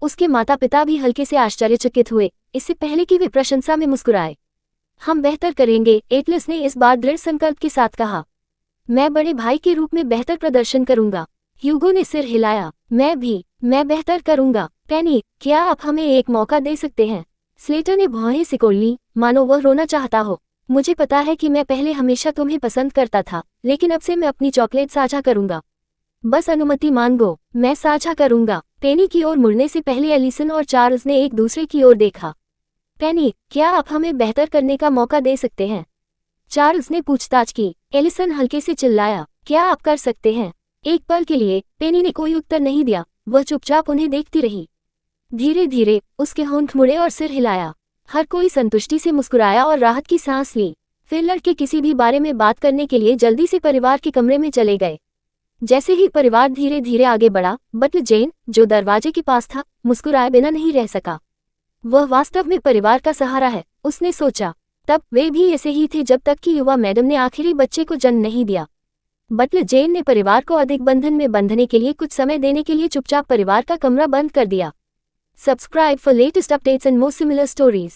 उसके माता पिता भी हल्के से आश्चर्यचकित हुए, इससे पहले कि वे प्रशंसा में मुस्कुराए। हम बेहतर करेंगे, एटलस ने इस बार दृढ़ संकल्प के साथ कहा। मैं बड़े भाई के रूप में बेहतर प्रदर्शन करूंगा। ह्यूगो ने सिर हिलाया, मैं बेहतर करूंगा। पेनी, क्या आप हमें एक मौका दे सकते हैं? स्लेटर ने भौहें सिकोड़ लीं, मानो वह रोना चाहता हो। मुझे पता है कि मैं पहले हमेशा तुम्हें पसंद करता था, लेकिन अब से मैं अपनी चॉकलेट साझा करूंगा। बस अनुमति मांगो, मैं साझा करूंगा। पेनी की ओर मुड़ने से पहले एलिसन और चार्ल्स ने एक दूसरे की ओर देखा। पेनी, क्या आप हमें बेहतर करने का मौका दे सकते हैं? चार्ल्स ने पूछताछ की। एलिसन हल्के से चिल्लाया, क्या आप कर सकते हैं? एक पल के लिए पेनी ने कोई उत्तर नहीं दिया, वह चुपचाप उन्हें देखती रही। धीरे धीरे उसके होंठ मुड़े और सिर हिलाया। हर कोई संतुष्टि से मुस्कुराया और राहत की सांस ली। फिर लड़के किसी भी बारे में बात करने के लिए जल्दी से परिवार के कमरे में चले गए। जैसे ही परिवार धीरे धीरे आगे बढ़ा, बटलर जेन, जो दरवाजे के पास था, मुस्कुराए बिना नहीं रह सका। वह वास्तव में परिवार का सहारा है, उसने सोचा। तब वे भी ऐसे ही थे जब तक कि युवा मैडम ने आखिरी बच्चे को जन्म नहीं दिया। बटलर जेन ने परिवार को अधिक बंधन में बंधने के लिए कुछ समय देने के लिए चुपचाप परिवार का कमरा बंद कर दिया। Subscribe for latest updates and more similar stories.